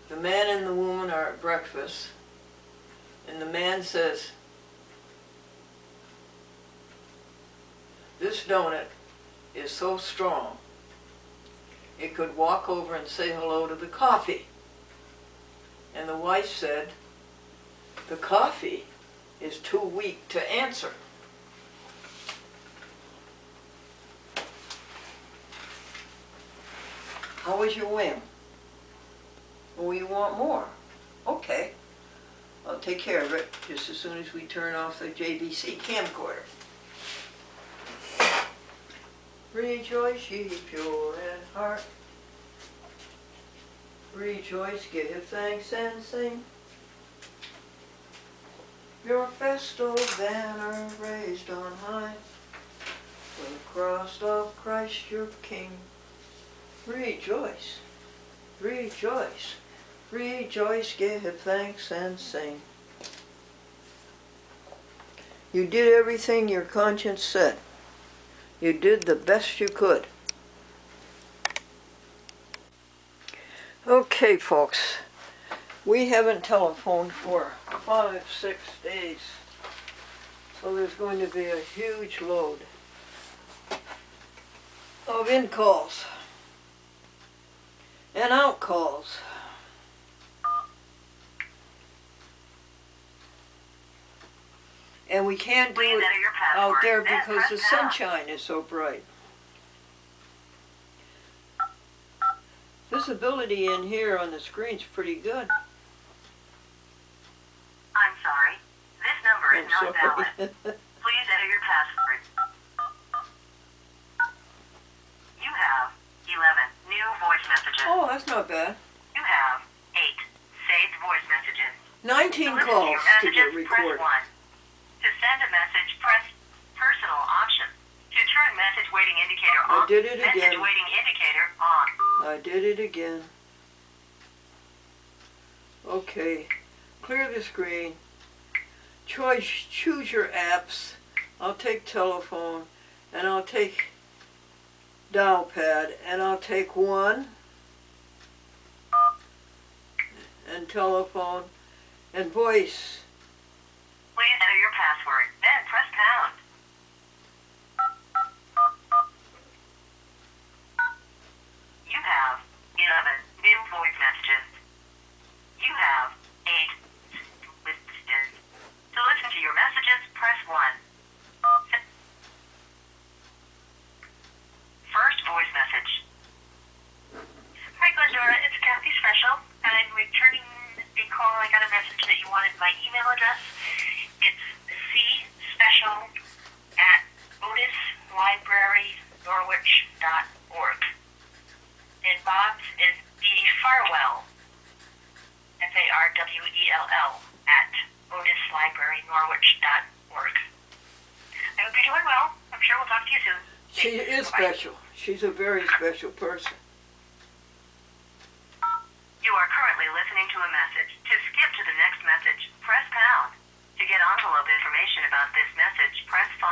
The man and the woman are at breakfast, and the man says, "This donut is so strong, it could walk over and say hello to the coffee." And the wife said, "The coffee is too weak to answer." How was your whim? Well, you want more? Okay. I'll take care of it just as soon as we turn off the JVC camcorder. Rejoice, ye pure in heart. Rejoice, give thanks and sing. Your festal banner raised on high, the cross of Christ your King. Rejoice, rejoice, rejoice, give thanks and sing. You did everything your conscience said. You did the best you could. Okay, folks. We haven't telephoned for 5-6 days, so there's going to be a huge load of in calls and out calls. And we can't do it out there because the sunshine is so bright. Visibility in here on the screen's pretty good. I'm sorry. This number is not valid. Please enter your password. You have 11 new voice messages. Oh, that's not bad. You have 8 saved voice messages. 19 To listen calls your to get messages, press recorded. 1. To send a message, press personal option. To turn message waiting indicator I on. did it message again. waiting indicator on. I did it again. Okay. Clear the screen. Choose your apps. I'll take telephone, and I'll take dial pad, and I'll take one, and telephone, and voice. Please enter your password, then press pound. You have 11 new voice messages. You have 8 messages. To listen to your messages, press 1. First voice message. Hi Glendora, it's Kathy Special. I'm returning the call. I got a message that you wanted my email address. It's norwich.org. And Bob's is Farwell, Farwell, at otislibrarynorwich.org. I hope you're doing well. I'm sure we'll talk to you soon. She is special. She's a very special person. You are currently listening to a message. To skip to the next message, press pound. To get envelope information about this message, press 5.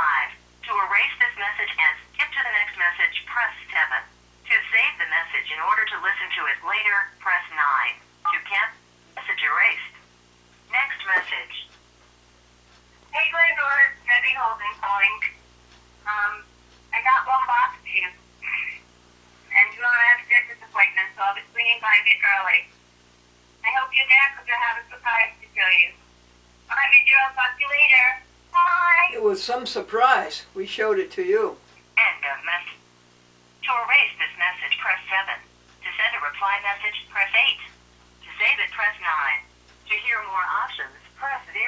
To erase this message and skip to the next message, press 7. To save the message in order to listen to it later, press 9. To cancel, message erased. Next message. Hey Glendora, Debbie Holden calling. I got one box to you. And tomorrow I have a dentist appointment, so I'll be swinging by a bit early. I hope you're there because I have a surprise to show you. Alright, my dear, I'll talk to you later. Bye! It was some surprise. We showed it to you. End of message. To erase this message, press 7. To send a reply message, press 8. To save it, press 9. To hear more options, press 0.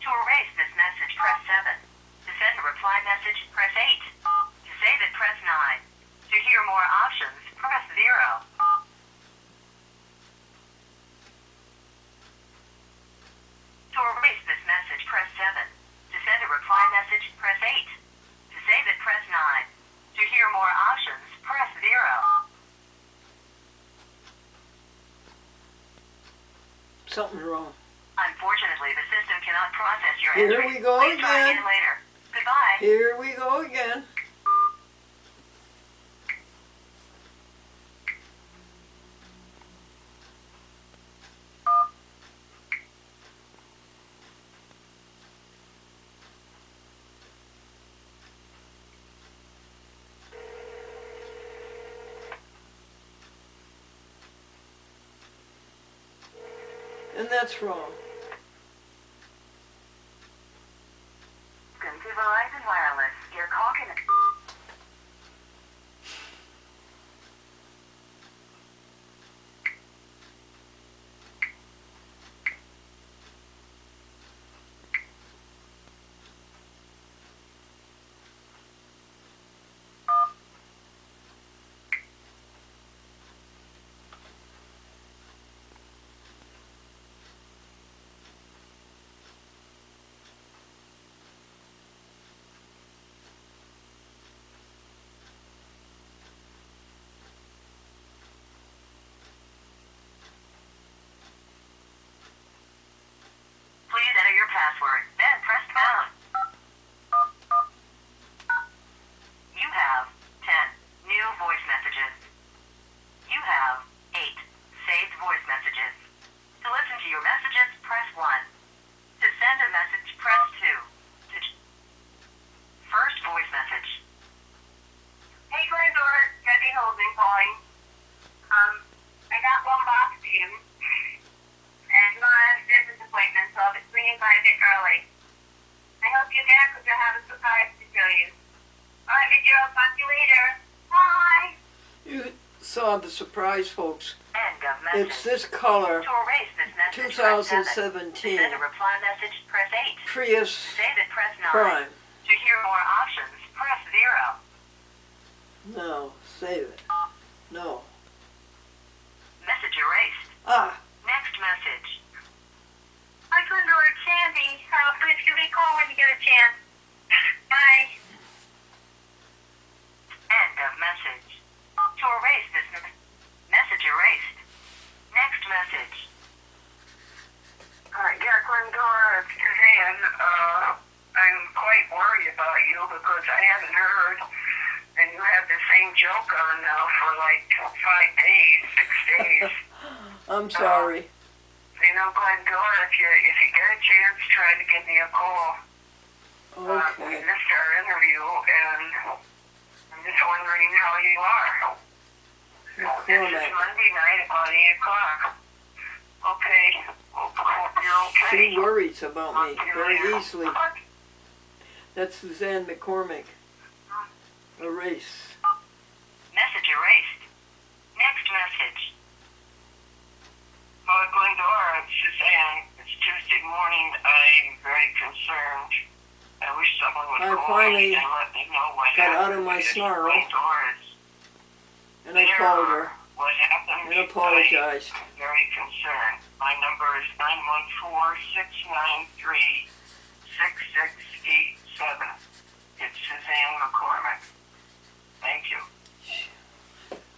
To erase this message, press 7. To send a reply message, press 8. To save it, press 9. To hear more options, press 0. To erase this message, press 7. To send a reply message, press 8. To save it, press 9. To hear more options, press 0. Something's wrong. Unfortunately, the system cannot process your Here entry. we go Please try again. again later. Goodbye. Here we go again. And that's wrong. Welcome to Verizon Wireless. Your call can... Please enter your password, then press pound. You have 10 new voice messages. You have 8 saved voice messages. To listen to your messages, press 1. To send a message, press 2. First voice message. Hey Glendora, Debbie Holden calling. I got one box to you. And tomorrow I have a dentist appointment, so I'll be swinging by a bit early. I hope you're there because I have a surprise to show you. Alright, my dear, I'll talk to you later. Bye! You saw the surprise, folks. End of message. It's this color, To erase this message, press 7. To 2017 send a reply message, press 8. Prius To save it, press 9. Prime. To hear more options, press 0. No, save it. No. Message erased. Ah, Next message. Hi, Glendora, it's Sandy. Please give me a call when you get a chance. Bye. End of message. To erase this message erased. Next message. Yeah, Glendora, it's Suzanne. I'm quite worried about you because I haven't heard, and you have the same joke on now for like 5 days, 6 days. I'm sorry. You know, Glendora, if you get a chance, try to give me a call. We Okay. missed our interview, and I'm just wondering how you are. This is McCormick. Monday night about 8 o'clock. Okay. Hope you're okay. She worries about me Talk to you very later. easily. That's Suzanne McCormick. Erase. Message erased. Next message. Glendora, it's Suzanne. It's Tuesday morning. I'm very concerned. I wish someone would I call finally me and let me know what got happened. out of my with snarl. Glendora's and I called her what happened? and apologized. I'm very concerned. My number is 914-693-6687. It's Suzanne McCormick. Thank you.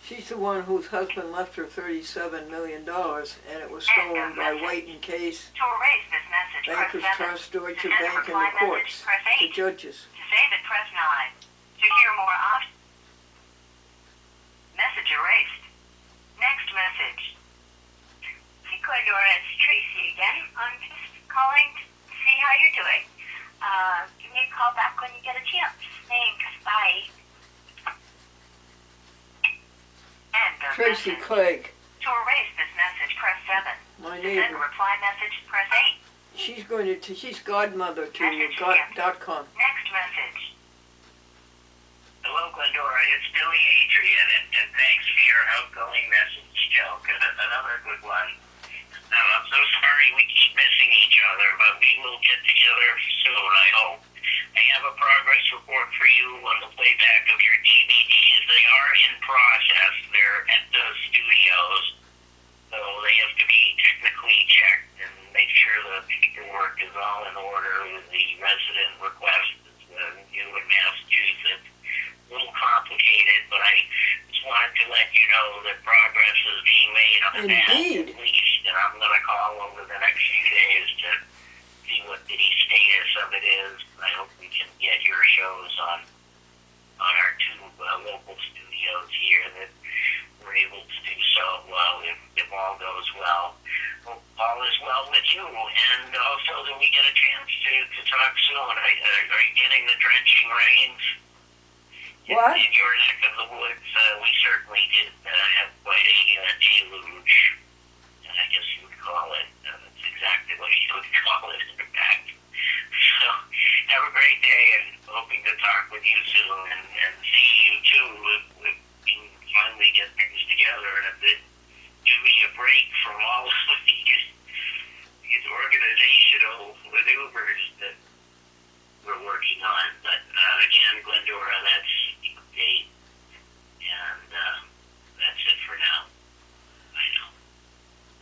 She's the one whose husband left her $37 million and it was stolen by White and Case, To erase this message, Bankers press 7. Trust, Deutsche To send a Bank, and reply the courts, message, press the 8. judges. To save it, press 9. To hear more options. Message erased. Next message. Hi, Glendora, it's Tracy again. I'm just calling to see how you're doing. Give me a call back when you get a chance. Thanks. Bye. End of Tracy message. Clegg, To erase this message, press 7. my To send a neighbor. reply message, press 8. She's godmother to .com. Next message. Hello, Glendora. It's Billy Adrian, and thanks for your outgoing message, Joe. Another good one. I'm so sorry we keep missing each other, but we will get together soon, I hope. I have a progress report for you on the playback of your DVDs. They are in process. They're at the studios, so they have to be technically checked and make sure the paperwork is all in order with the resident request. It's new in Massachusetts. A little complicated, but I just wanted to let you know that progress is being made on that Indeed. at least, and I'm going to call over the next few days to see what the status of it is. I hope we can get your shows on our two local studios here that we're able to do so well if all goes well. Hope all is well with you, and also that we get a chance to talk soon. Are you getting the drenching rains? What? In your neck of the woods, we certainly did have quite a deluge, I guess you would call it. That's exactly what you would call it, in fact. So, have a great day, and hoping to talk with you soon, and see you too if we can finally get things together, and if it give me a break from all of these organizational maneuvers that we're working on. But again, Glendora, that's the update, and that's it for now. I know.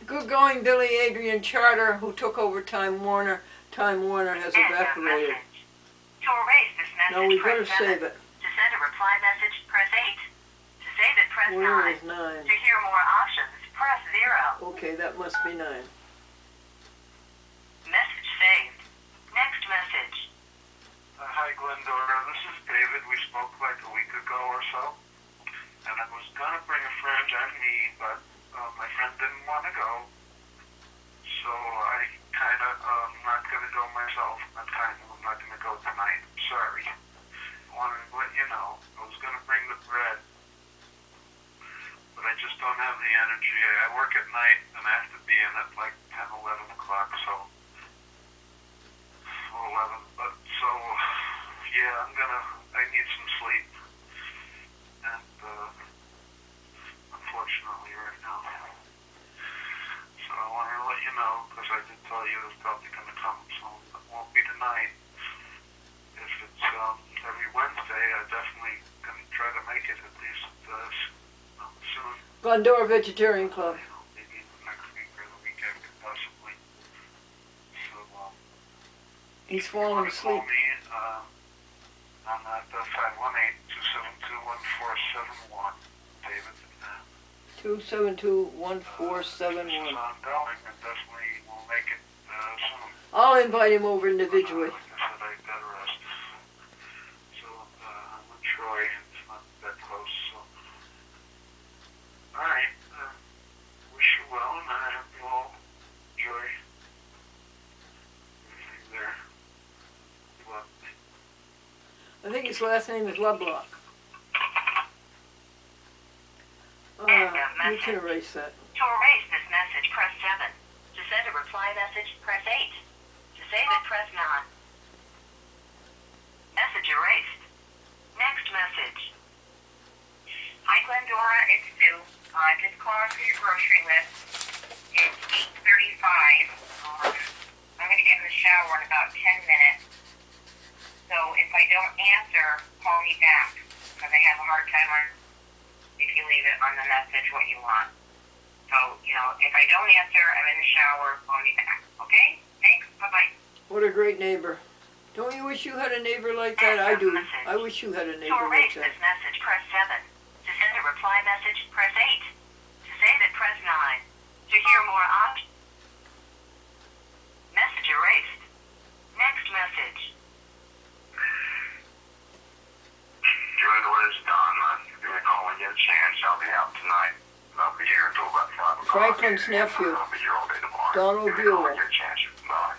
Good going, Billy Adrian Charter, who took over Time Warner. Time Warner has End of evaporated. message. To erase this message, No, we press better 7. save it. To send a reply message, press 8. To save it, press Where 9. is 9? To hear more options, press 0. Okay, that must be 9. Message saved. Next message. Hi, Glendora. This is David. We spoke like a week ago or so. And I was going to bring a friend and me, but my friend didn't want to go. So I kind of, not going to go myself. I'm not going to go tonight. Sorry. I wanted to let you know. I was going to bring the bread. But I just don't have the energy. I work at night and I have to be in at like 10, 11 o'clock, so... 11, but so, yeah, I need some sleep, and, unfortunately right now, so I wanted to let you know, because I did tell you it was probably going to come, so it won't be tonight. If it's, every Wednesday, I definitely going to try to make it at least, soon. Glendora Vegetarian Club. Maybe next week or the week after, possibly. So, He's if you falling want to call asleep. me, I'm at 518-272-1471, David. 272-1471. It's ongoing, and definitely will make it soon. I'll invite him over individually. Like I said, I better rest. So, I'm in Troy, and it's not that close, so. Alright, wish you well, and I hope you all enjoy everything there. Well, I think his last name is Lovelock. You can erase that. To erase this message, press 7. To send a reply message, press 8. To save it, press 9. Message erased. Next message. Hi, Glendora, it's Sue. Just calling for your grocery list. It's 8:35. I'm going to get in the shower in about 10 minutes. So if I don't answer, call me back, because I have a hard time on if you leave it on the message what you want. So, if I don't answer, I'm in the shower, call me back. Okay? Thanks. Bye-bye. What a great neighbor. Don't you wish you had a neighbor like that? I do. I wish you had a To neighbor erase like that. this message, press 7. To send a reply message, press 8. To save it, press 9. To hear more options. Message erased. Next message. Glendora is done. Give me a call when you get a chance. I'll be out tonight. I'll be here until about 5 o'clock. Franklin's nephew, I'll be here all day tomorrow. Donald Give me a call when Buell. you get a chance. Bye.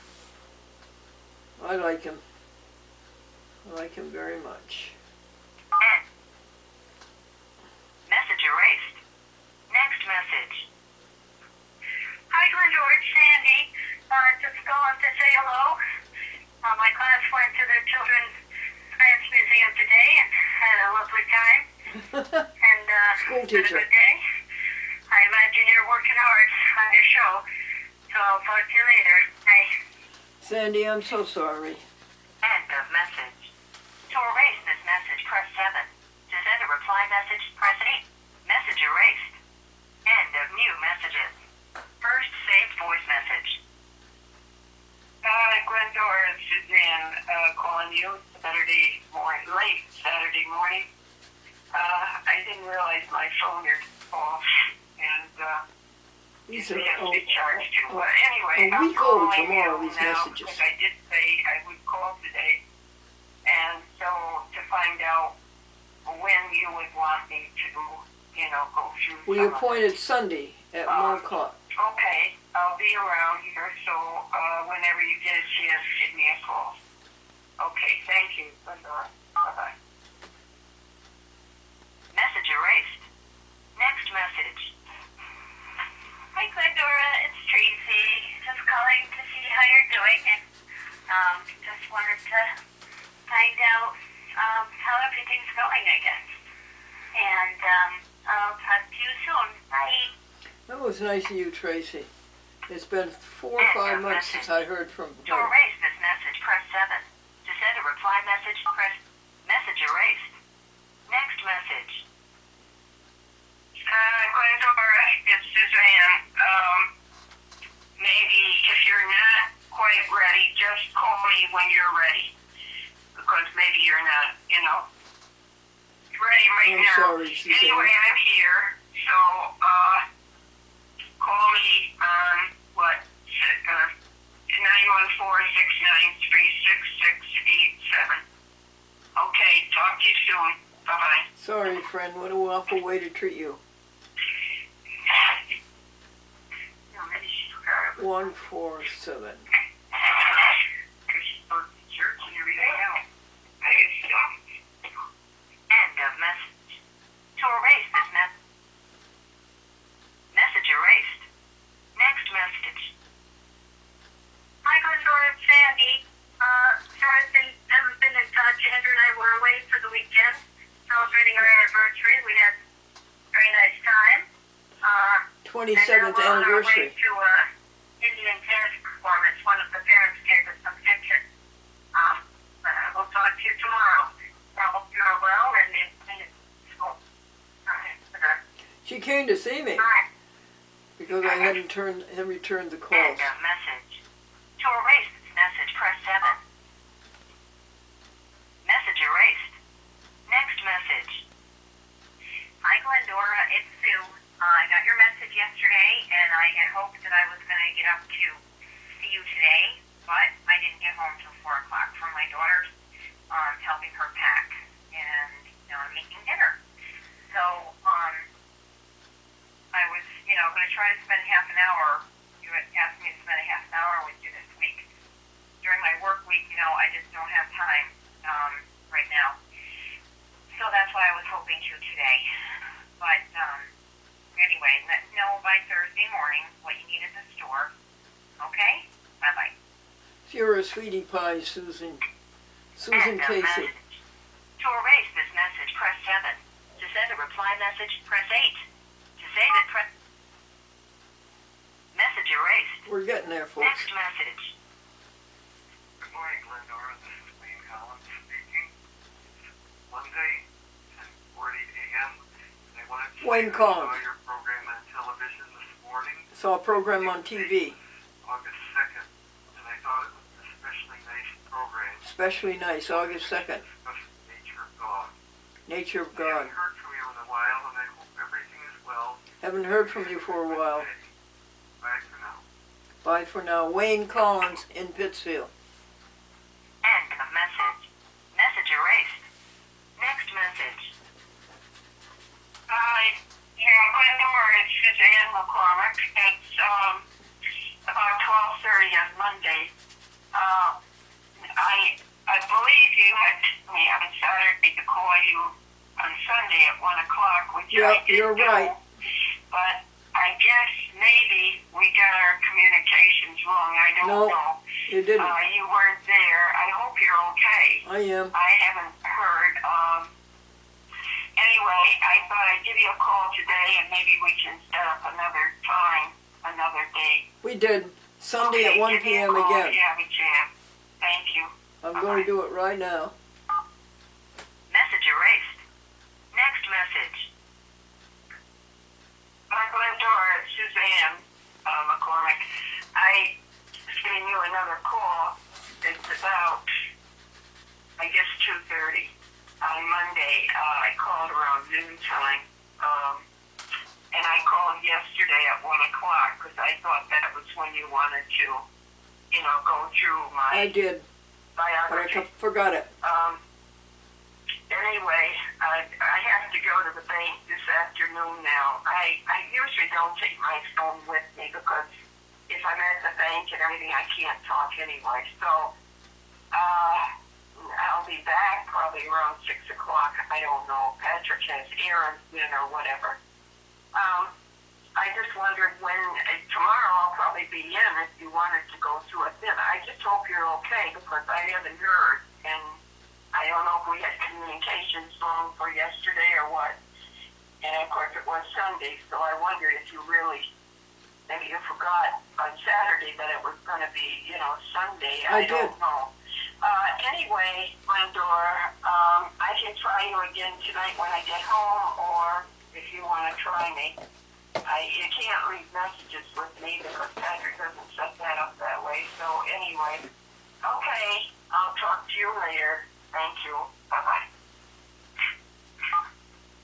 I like him. I like him very much. End. Message erased. Next message. Hi, Glendora, it's Sandy. Just calling to say hello. My class went to the Children's Science Museum today and had a lovely time. And School it's been teacher. a good day. I imagine you're working hard on your show. So I'll talk to you later. Bye. Sandy, I'm so sorry. End of message. To erase this message, press 7. To send a reply message, press 8. Message erased. End of new messages. First saved voice message. Glendora, it's Suzanne, calling you Saturday morning, late Saturday morning. I didn't realize my phone is off, and These it are has to be charged too. But anyway, a I'm week old calling tomorrow, you these now messages. because I did say I would call today, and so to find out when you would want me to, go through. we some of appointed Sunday at 1 o'clock. Okay, I'll be around here, so whenever you get a chance, give me a call. Okay, thank you, Glendora. Bye-bye. Message erased. Next message. Hi, Glendora, it's Tracy. Just calling to see how you're doing, and just wanted to find out how everything's going, I guess. And I'll talk to you soon. Bye. That was nice of you, Tracy. It's been 4 or 5 months since I heard from To her. erase this message, press 7. To send a reply message, press message erased. Next message. Glendora, it's Suzanne. Maybe if you're not quite ready, just call me when you're ready. Because maybe you're not, ready right I'm now. sorry, Suzanne. Anyway, I'm here, so, call me on, 914-693-6687. Okay, talk to you soon. Bye-bye. Sorry, friend. What an awful way to treat you. 147. End of message. To erase this message erased. Next message. Hi, Glendora, it's Sandy. Sorry haven't been in touch. Andrew and I were away for the weekend, celebrating our anniversary. We had a very nice time. And 27th now we're on our way anniversary. to Indian dance performance. One of the parents gave us some pictures. We'll talk to you tomorrow. I hope you're well and in school. She came to see me Bye. because I hadn't returned the End calls. of message. To erase this message, press 7. Message erased. Next message. Hi, Glendora. It's Sue. I got your message yesterday, and I had hoped that I was going to get up to see you today, but I didn't get home till 4 o'clock from my daughter's helping her pack, and I'm making dinner. So I was, going to try to spend half an hour. You had asked me to spend a half an hour with you this week. During my work week, I just don't have time right now. So that's why I was hoping to today. But anyway, let me know by Thursday morning what you need at the store. Okay? Bye-bye. You're a sweetie pie, Susan. Susan End of Casey. message. To erase this message, press 7. To send a reply message, press 8. To save it, press... Message erased. We're getting there, folks. Next message. Good morning, Glendora. This is Wayne Collins. Monday, 10:40 a.m. And I wanted to Wayne say I Collins. saw your program on television this morning, Saw a program on TV. August 2nd, and I thought it was an especially nice program. Especially nice, August 2nd. Discussing the nature of God. Nature of I God. haven't heard from you in a while, and I hope everything is well. Haven't heard from you for a while. Bye for now. Bye for now. Wayne Collins in Pittsfield. End of message. Message erased. Next message. Glendora, it's Suzanne McCormick. It's about 12:30 on Monday. I believe you had told me on Saturday to call you on Sunday at 1 o'clock, which I did You're right. But I guess maybe we got our communications wrong. I don't No, know. You didn't. You weren't there. I hope you're okay. I am. I haven't heard. Anyway, I thought I'd give you a call today, and maybe we can set up another time, another date. We did. Sunday Okay, at 1 give me a p.m. call again. if you have a chance. Thank you. I'm going to do it right now. Message erased. Next message. Glendora, it's Suzanne McCormick. I was giving you another call. It's about, I guess, 2:30 on Monday. I called around noon time. And I called yesterday at 1 o'clock because I thought that was when you wanted to, go through I my did, but I biography. forgot it. Anyway, I have to go to the bank this afternoon now. I usually don't take my phone with me because if I'm at the bank and everything, I can't talk anyway. So, I'll be back probably around 6 o'clock. I don't know. Patrick has errands in or whatever. I just wondered when, tomorrow I'll probably be in if you wanted to go through it then. I just hope you're okay because I haven't heard, and I don't know if we had communications wrong for yesterday or what. And of course it was Sunday, so I wondered if you really, maybe you forgot on Saturday that it was going to be, Sunday. I don't know. Anyway, Glendora, I can try you again tonight when I get home, or if you want to try me. You can't leave messages with me because Patrick doesn't set that up that way. So anyway, okay, I'll talk to you later. Thank you. Bye-bye.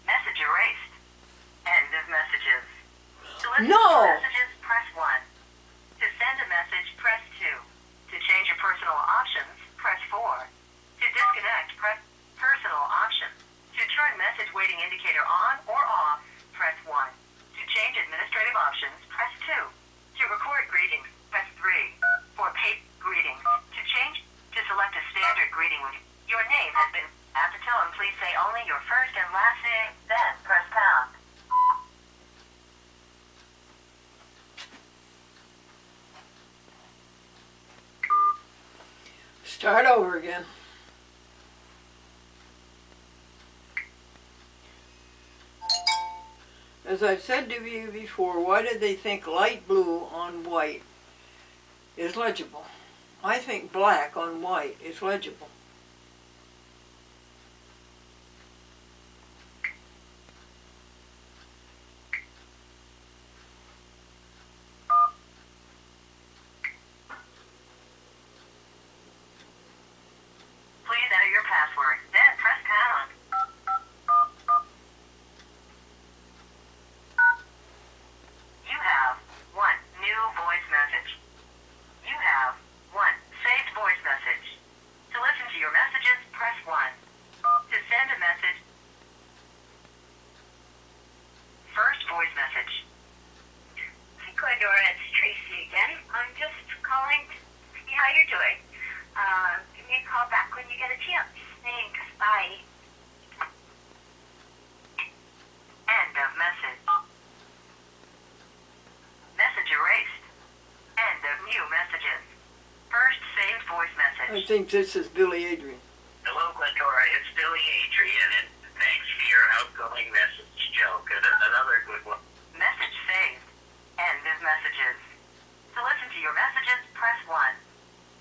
Message erased. End of messages. To listen No! to messages, press 1. To send a message, press 2. To change your personal options, press 4. To disconnect, press personal options. To turn message waiting indicator on or off, press 1. To change administrative options, press 2. To record greetings, press 3. For paid greetings, to select a standard greeting with your name has been. At the tone, please say only your first and last name, then press pound. Start over again. As I've said to you before, why do they think light blue on white is legible? I think black on white is legible. Please enter your password, then press pound. You have 1 new voice message. You have 1 saved voice message. To listen to your messages, press 1. To send a message, first voice message. Hi, Glendora, it's Tracy again. I'm just calling to see how you're doing. Give me a call back when you get a chance. Thanks. Bye. End of message. Message erased. End of new messages. First saved voice I message. think this is Billy Adrian. Hello, Glendora. It's Billy Adrian, and thanks for your outgoing message joke. Another good one. Message saved. End of messages. To listen to your messages, press 1.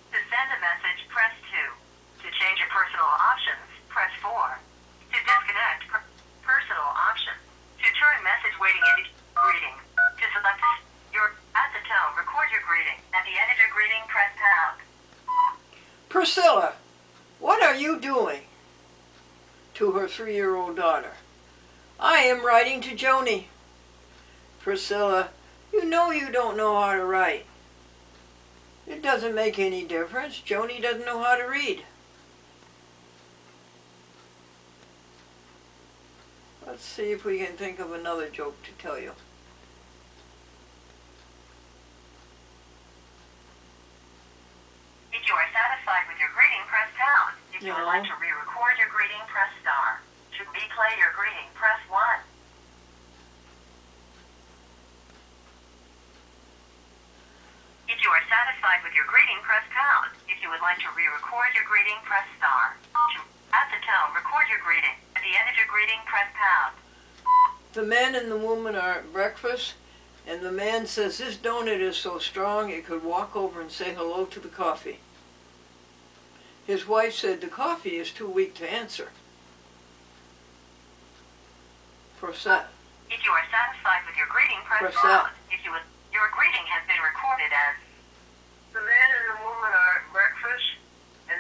To send a message, press 2. To change your personal options, press 4. To Priscilla, what are you doing? To her 3-year-old daughter. I am writing to Joni. Priscilla, you know you don't know how to write. It doesn't make any difference. Joni doesn't know how to read. Let's see if we can think of another joke to tell you. If you are satisfied with your greeting, press pound. If you would like No. to re-record your greeting, press star. To replay your greeting, press 1. If you are satisfied with your greeting, press pound. If you would like to re-record your greeting, press star. At the tone, record your greeting. At the end of your greeting, press pound. The man and the woman are at breakfast, and the man says, this donut is so strong it could walk over and say hello to the coffee. His wife said, the coffee is too weak to answer. Prosette. If you are satisfied with your greeting, press Prosette. pound. If you would, your greeting has been recorded as The man and the woman are at breakfast, and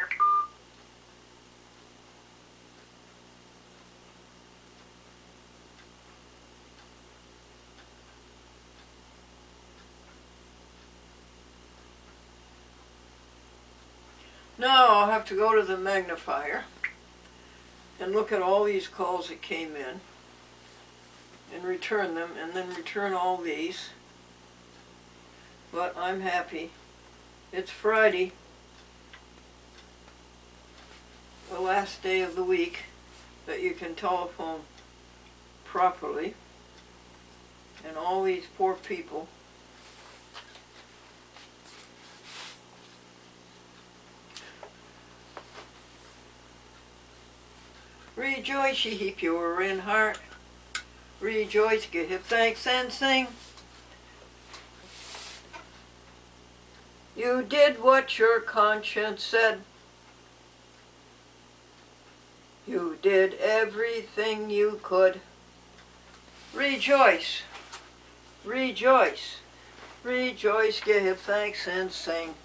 Now I'll have to go to the magnifier and look at all these calls that came in and return them, and then return all these. But I'm happy. It's Friday, the last day of the week that you can telephone properly, and all these poor people. Rejoice, ye he pure in heart. Rejoice, give thanks and sing. You did what your conscience said. You did everything you could. Rejoice, rejoice, rejoice, give thanks and sing.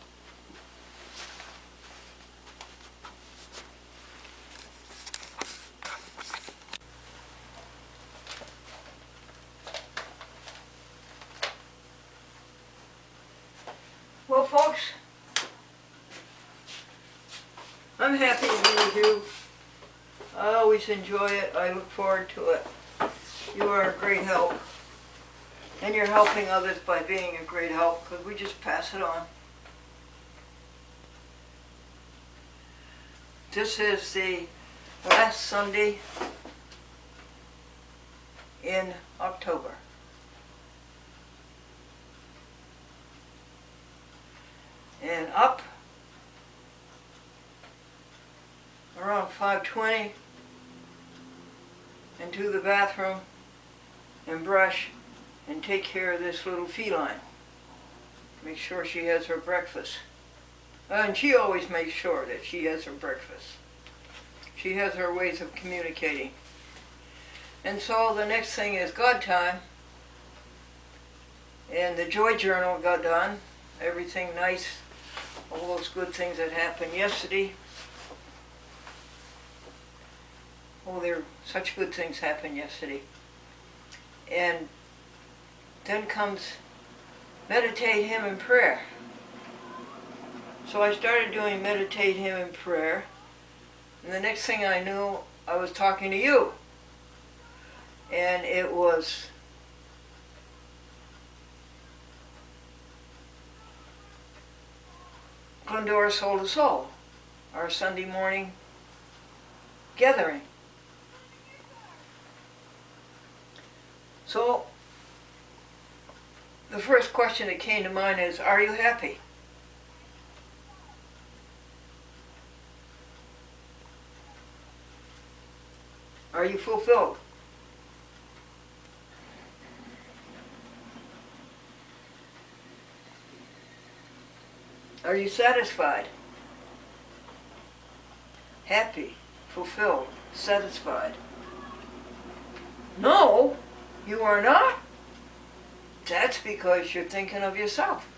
Well, folks, I'm happy to be with you. I always enjoy it. I look forward to it. You are a great help. And you're helping others by being a great help, because we just pass it on. This is the last Sunday in October. And up around 5:20 into the bathroom and brush and take care of this little feline. Make sure she has her breakfast. And she always makes sure that she has her breakfast. She has her ways of communicating. And so the next thing is God time. And the Joy Journal got done. Everything nice. All those good things that happened yesterday. Oh, there such good things happened yesterday. And then comes meditate him in prayer. So I started doing meditate him in prayer. And the next thing I knew, I was talking to you. And it was Glendora Soul to Soul, our Sunday morning gathering. So, the first question that came to mind is, are you happy? Are you fulfilled? Are you satisfied? Happy, fulfilled, satisfied? No, you are not. That's because you're thinking of yourself.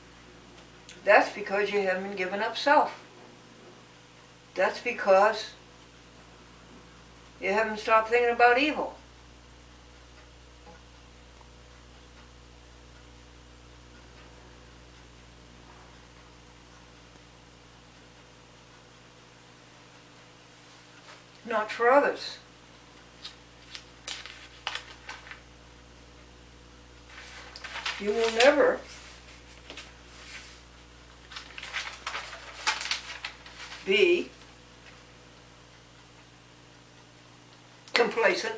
That's because you haven't given up self. That's because you haven't stopped thinking about evil. Not for others. You will never be complacent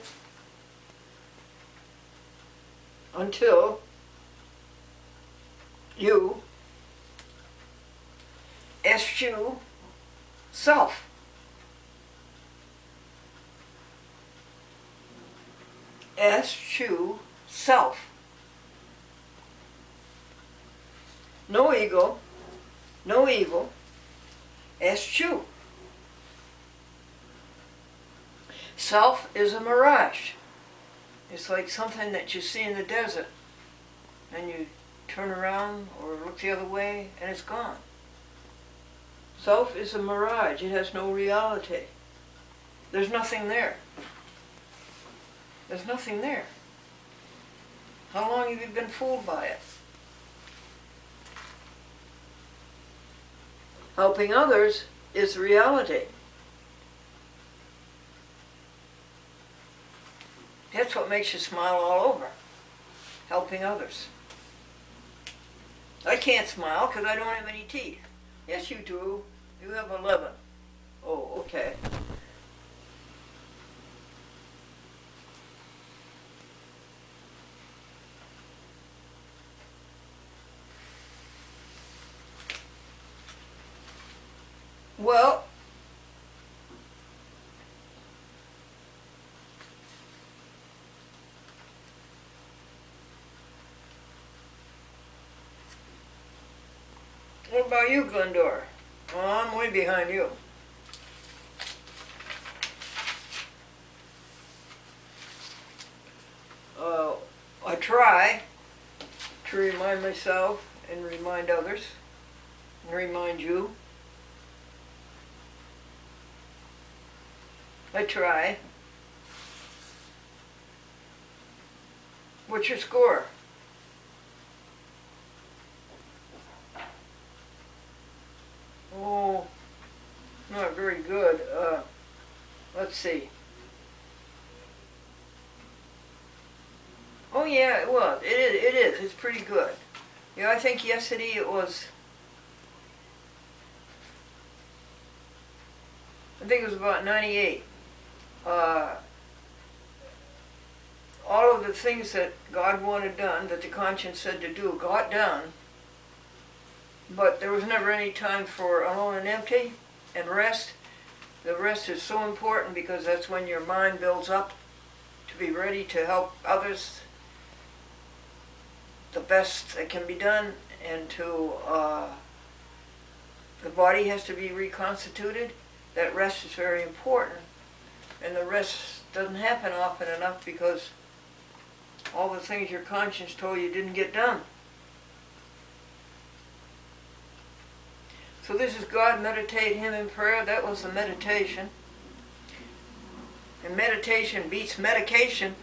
until you eschew self. Eschew self. No ego, no evil, eschew. Self is a mirage. It's like something that you see in the desert and you turn around or look the other way and it's gone. Self is a mirage. It has no reality. There's nothing there. There's nothing there. How long have you been fooled by it? Helping others is reality. That's what makes you smile all over. Helping others. I can't smile because I don't have any teeth. Yes, you do. You have 11. Oh, okay. Well, what about you, Glendora? Well, I'm way behind you. I try to remind myself and remind others and remind you. I try. What's your score? Oh, not very good. Let's see. Oh yeah, well, it is. It's pretty good. Yeah, I think yesterday it was, I think it was about 98. All of the things that God wanted done, that the conscience said to do, got done. But there was never any time for alone and empty and rest. The rest is so important because that's when your mind builds up to be ready to help others the best that can be done, and to the body has to be reconstituted. That rest is very important, and the rest doesn't happen often enough because all the things your conscience told you didn't get done. So this is God, meditate Him in prayer. That was the meditation. And meditation beats medication.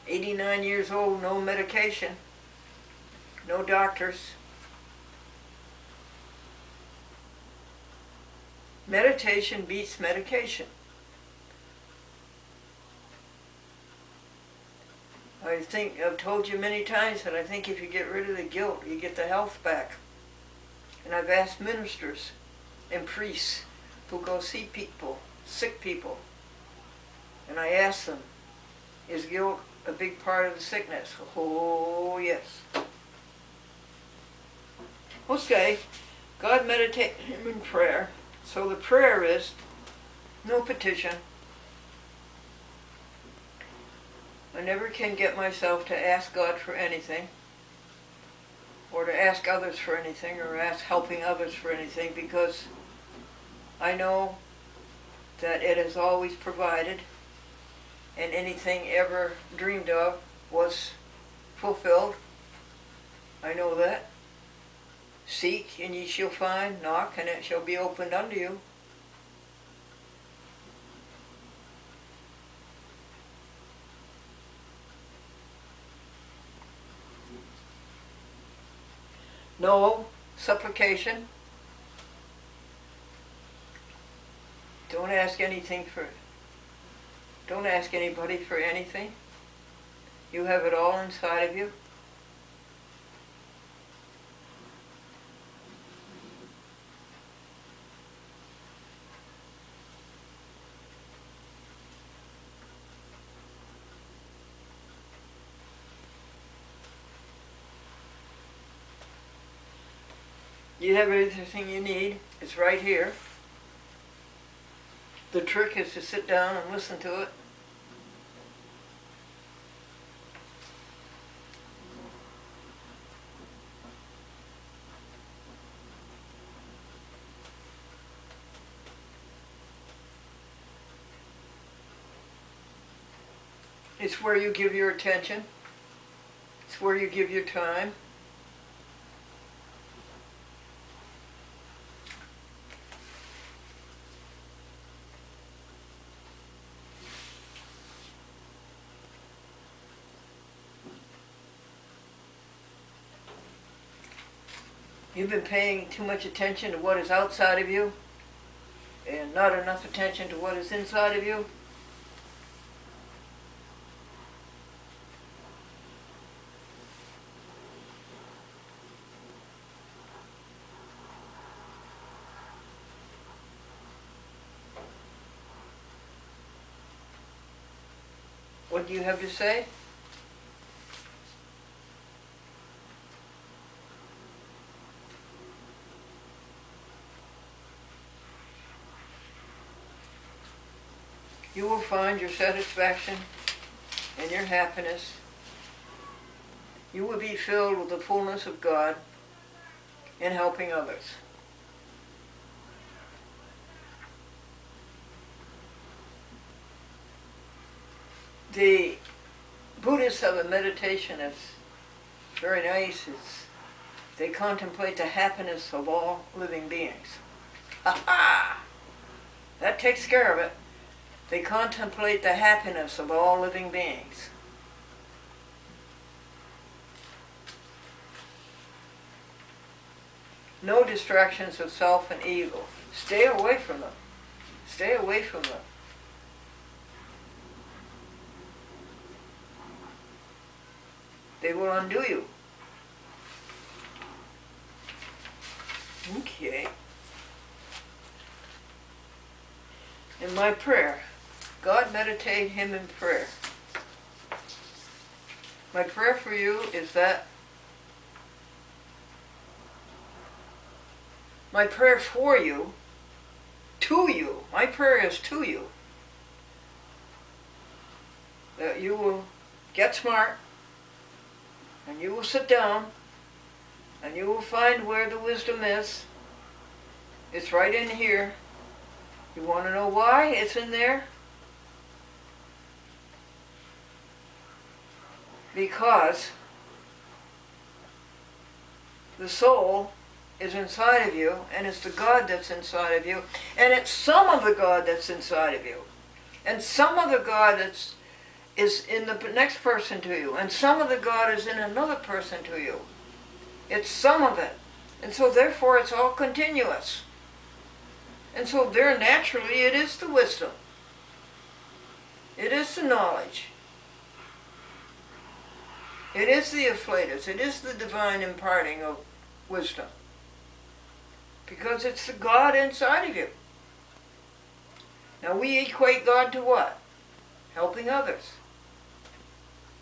"89 years old, no medication, no doctors." Meditation beats medication. I've told you many times that I think if you get rid of the guilt, you get the health back. And I've asked ministers and priests who go see people, sick people, and I ask them, is guilt a big part of the sickness? Oh, yes. Okay, God, meditate Him in prayer. So the prayer is no petition. I never can get myself to ask God for anything, or to ask others for anything, or ask helping others for anything, because I know that it is always provided, and anything ever dreamed of was fulfilled. I know that. Seek and ye shall find, knock and it shall be opened unto you. No supplication. Don't ask anything for, don't ask anybody for anything. You have it all inside of you. You have everything you need. It's right here. The trick is to sit down and listen to it. It's where you give your attention. It's where you give your time. You've been paying too much attention to what is outside of you and not enough attention to what is inside of you. What do you have to say? You will find your satisfaction and your happiness. You will be filled with the fullness of God in helping others. The Buddhists have a meditation that's very nice. They contemplate the happiness of all living beings. Ha ha! That takes care of it. They contemplate the happiness of all living beings. No distractions of self and ego. Stay away from them. Stay away from them. They will undo you. Okay. In my prayer, God, meditate Him in prayer. My prayer for you is that my prayer for you, to you, my prayer is to you, that you will get smart, and you will sit down, and you will find where the wisdom is. It's right in here. You want to know why it's in there? Because the soul is inside of you, and it's the God that's inside of you, and it's some of the God that's inside of you, and some of the God is in the next person to you, and some of the God is in another person to you. It's some of it, and so therefore it's all continuous. And so there naturally it is the wisdom. It is the knowledge. It is the afflatus. It is the divine imparting of wisdom. Because it's the God inside of you. Now we equate God to what? Helping others.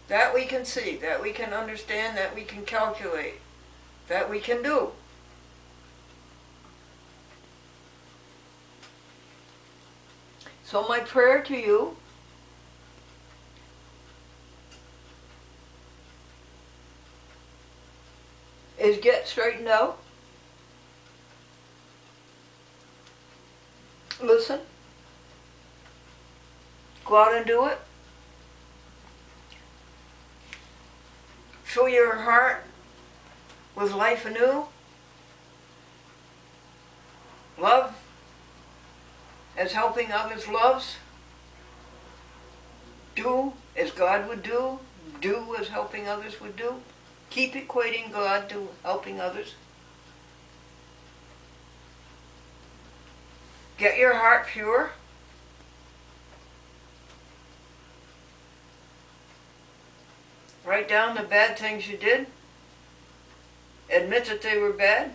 That we can see, that we can understand, that we can calculate, that we can do. So my prayer to you is get straightened out. Listen. Go out and do it. Fill your heart Was life anew? Love as helping others loves? Do as God would do? Do as helping others would do? Keep equating God to helping others. Get your heart pure. Write down the bad things you did. Admit that they were bad.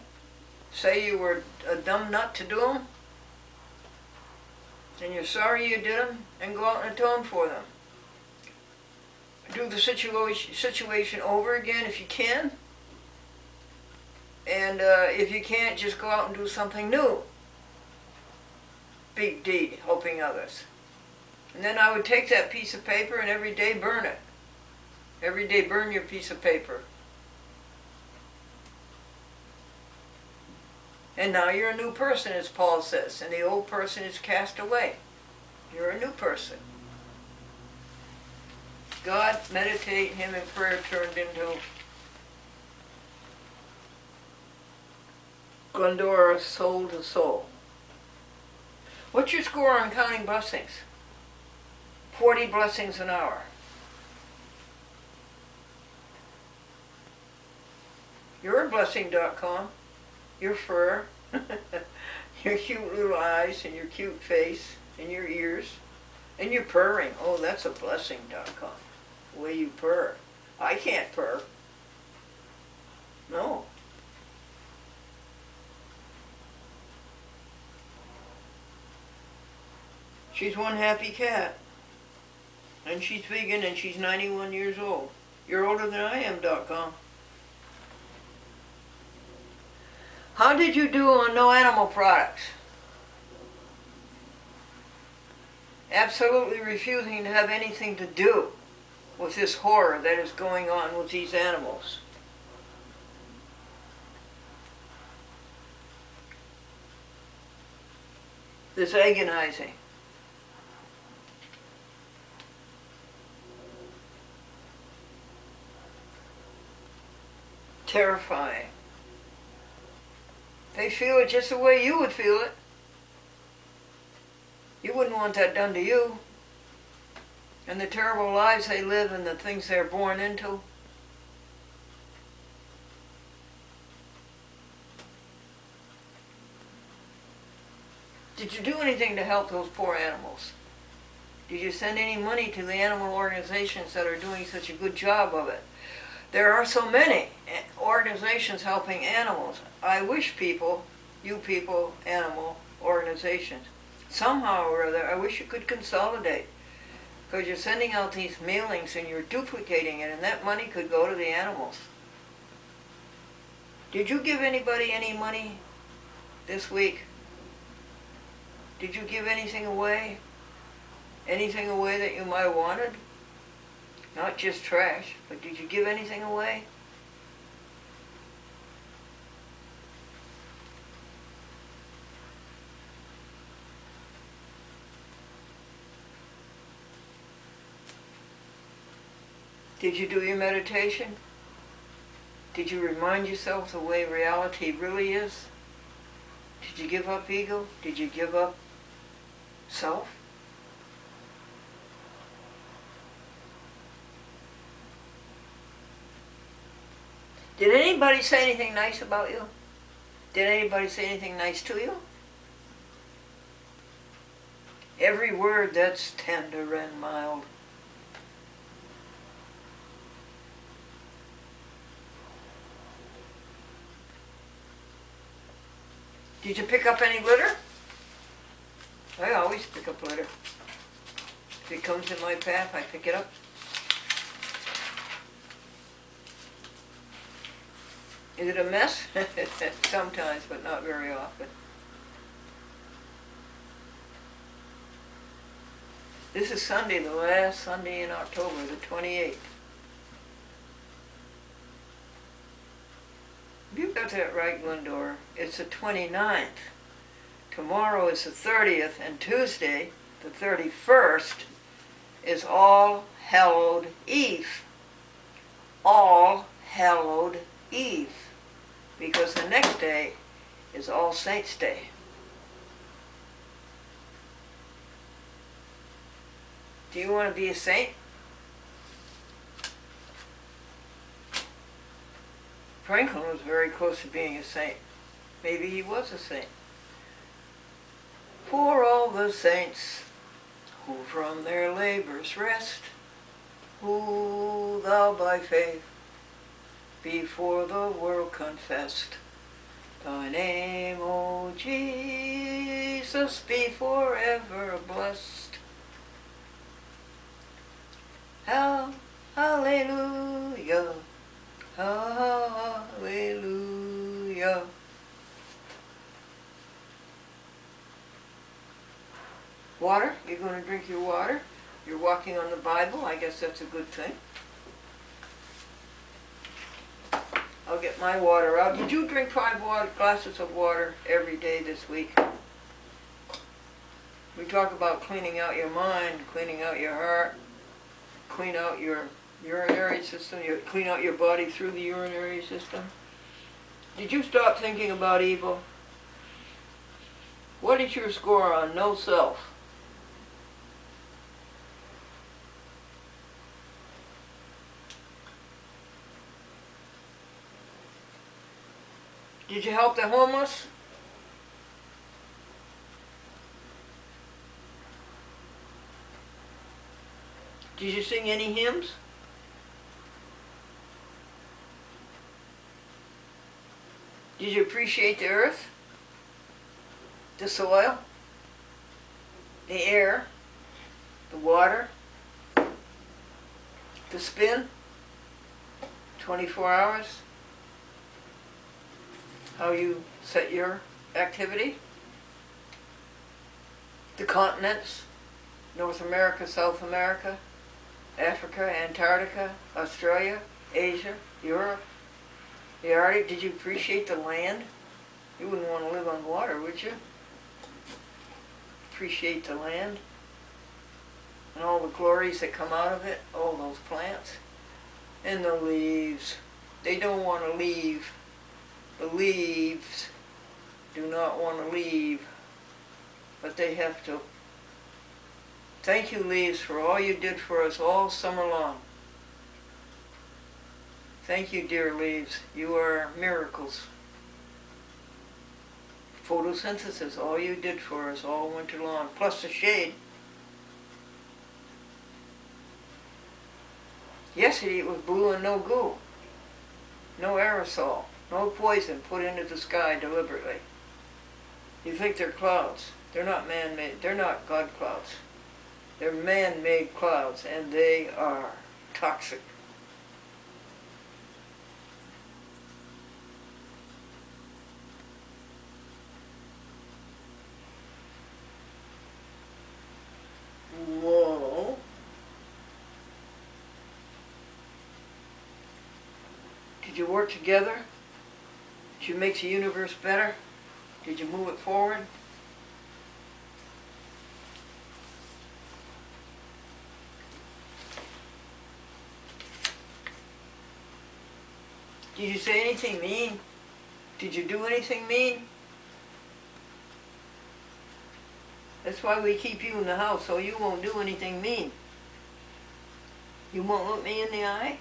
Say you were a dumb nut to do them. And you're sorry you did them, and go out and atone for them. Do the situation over again if you can. And if you can't, just go out and do something new. Big deed, helping others. And then I would take that piece of paper and every day burn it. Every day burn your piece of paper. And now you're a new person, as Paul says, and the old person is cast away. You're a new person. God, meditate, him in prayer turned into Glendora, soul to soul. What's your score on counting blessings? 40 blessings an hour. You're a blessing.com. Your fur, your cute little eyes, and your cute face, and your ears, and your purring. Oh, that's a blessing.com. The way you purr. I can't purr. No. She's one happy cat. And she's vegan and she's 91 years old. You're older than I am.com. How did you do on no animal products? Absolutely refusing to have anything to do with this horror that is going on with these animals. This agonizing. Terrifying. They feel it just the way you would feel it. You wouldn't want that done to you. And the terrible lives they live and the things they're born into. Did you do anything to help those poor animals? Did you send any money to the animal organizations that are doing such a good job of it? There are so many organizations helping animals. I wish people, you people, animal organizations, somehow or other, I wish you could consolidate. Because you're sending out these mailings and you're duplicating it, and that money could go to the animals. Did you give anybody any money this week? Did you give anything away? Anything away that you might have wanted? Not just trash, but did you give anything away? Did you do your meditation? Did you remind yourself the way reality really is? Did you give up ego? Did you give up self? Did anybody say anything nice about you? Did anybody say anything nice to you? Every word that's tender and mild. Did you pick up any litter? I always pick up litter. If it comes in my path, I pick it up. Is it a mess? Sometimes, but not very often. This is Sunday, the last Sunday in October, the 28th. You got that right, Glendora. It's the 29th. Tomorrow is the 30th, and Tuesday, the 31st, is All Hallowed Eve. All Hallowed Eve. because the next day is All Saints' Day. Do you want to be a saint? Franklin was very close to being a saint. Maybe he was a saint. For all the saints who from their labors rest, who thou by faith before the world confessed, thy name, O Jesus, be forever blessed. Hallelujah, hallelujah. Water? You're going to drink your water? You're walking on the Bible? I guess that's a good thing. I'll get my water out. Did you drink 5 glasses of water every day this week? We talk about cleaning out your mind, cleaning out your heart, clean out your urinary system, clean out your body through the urinary system. Did you stop thinking about evil? What is your score on no self? Did you help the homeless? Did you sing any hymns? Did you appreciate the earth, the soil, the air, the water, the spin, 24 hours? How you set your activity? The continents, North America, South America, Africa, Antarctica, Australia, Asia, Europe, the Arctic. Did you appreciate the land? You wouldn't want to live on water, would you? Appreciate the land and all the glories that come out of it, all those plants. And the leaves. They don't want to leave. The leaves do not want to leave, but they have to. Thank you, leaves, for all you did for us all summer long. Thank you, dear leaves. You are miracles. Photosynthesis, all you did for us all winter long, plus the shade. Yesterday it was blue and no goo. No aerosol. No poison put into the sky deliberately. You think they're clouds. They're not man-made. They're not God clouds. They're man-made clouds, and they are toxic. Whoa. Did you work together? Did you make the universe better? Did you move it forward? Did you say anything mean? Did you do anything mean? That's why we keep you in the house, so you won't do anything mean. You won't look me in the eye?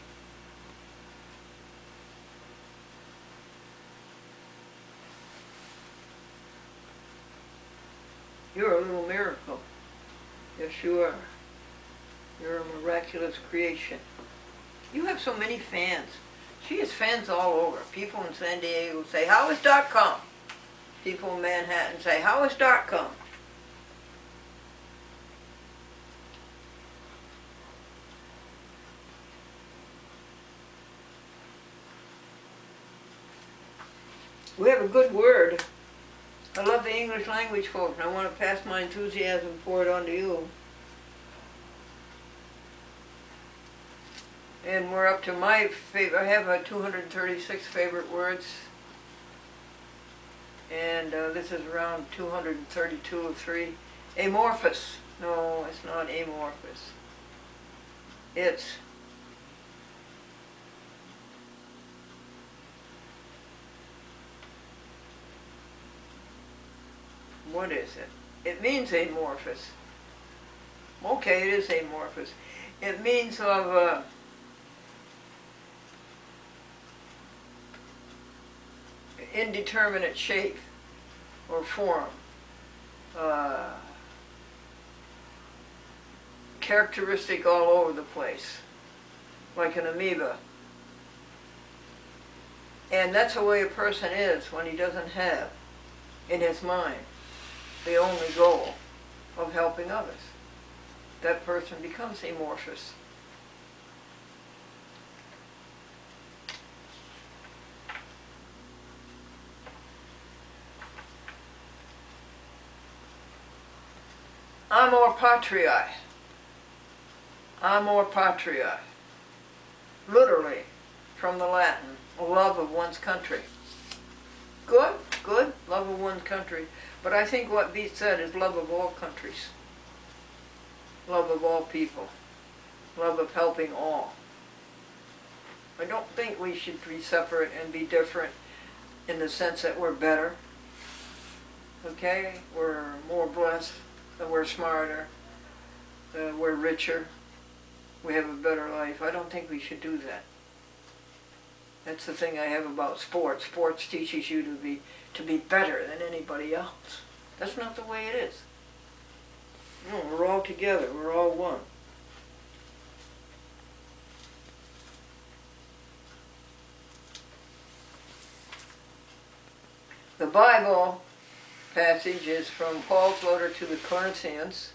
You're a little miracle. Yes, you are. You're a miraculous creation. You have so many fans. She has fans all over. People in San Diego say, how is .com? People in Manhattan say, how is .com? We have a good word. I love the English language, folks, and I want to pass my enthusiasm for it on to you. And we're up to my favorite. I have 236 favorite words. And this is around 232 or 3. Amorphous. No, it's not amorphous. It's what is it? It means amorphous. Okay, it is amorphous. It means of indeterminate shape or form. Characteristic all over the place, like an amoeba. And that's the way a person is when he doesn't have in his mind the only goal of helping others. That person becomes amorphous. Amor patriae. Amor patriae. Literally, from the Latin, love of one's country. Good, good, love of one's country. But I think what beats that is love of all countries. Love of all people. Love of helping all. I don't think we should be separate and be different in the sense that we're better. Okay? We're more blessed, we're smarter, we're richer, we have a better life. I don't think we should do that. That's the thing I have about sports. Sports teaches you to be better than anybody else. That's not the way it is. No, we're all together. We're all one. The Bible passage is from Paul's letter to the Corinthians.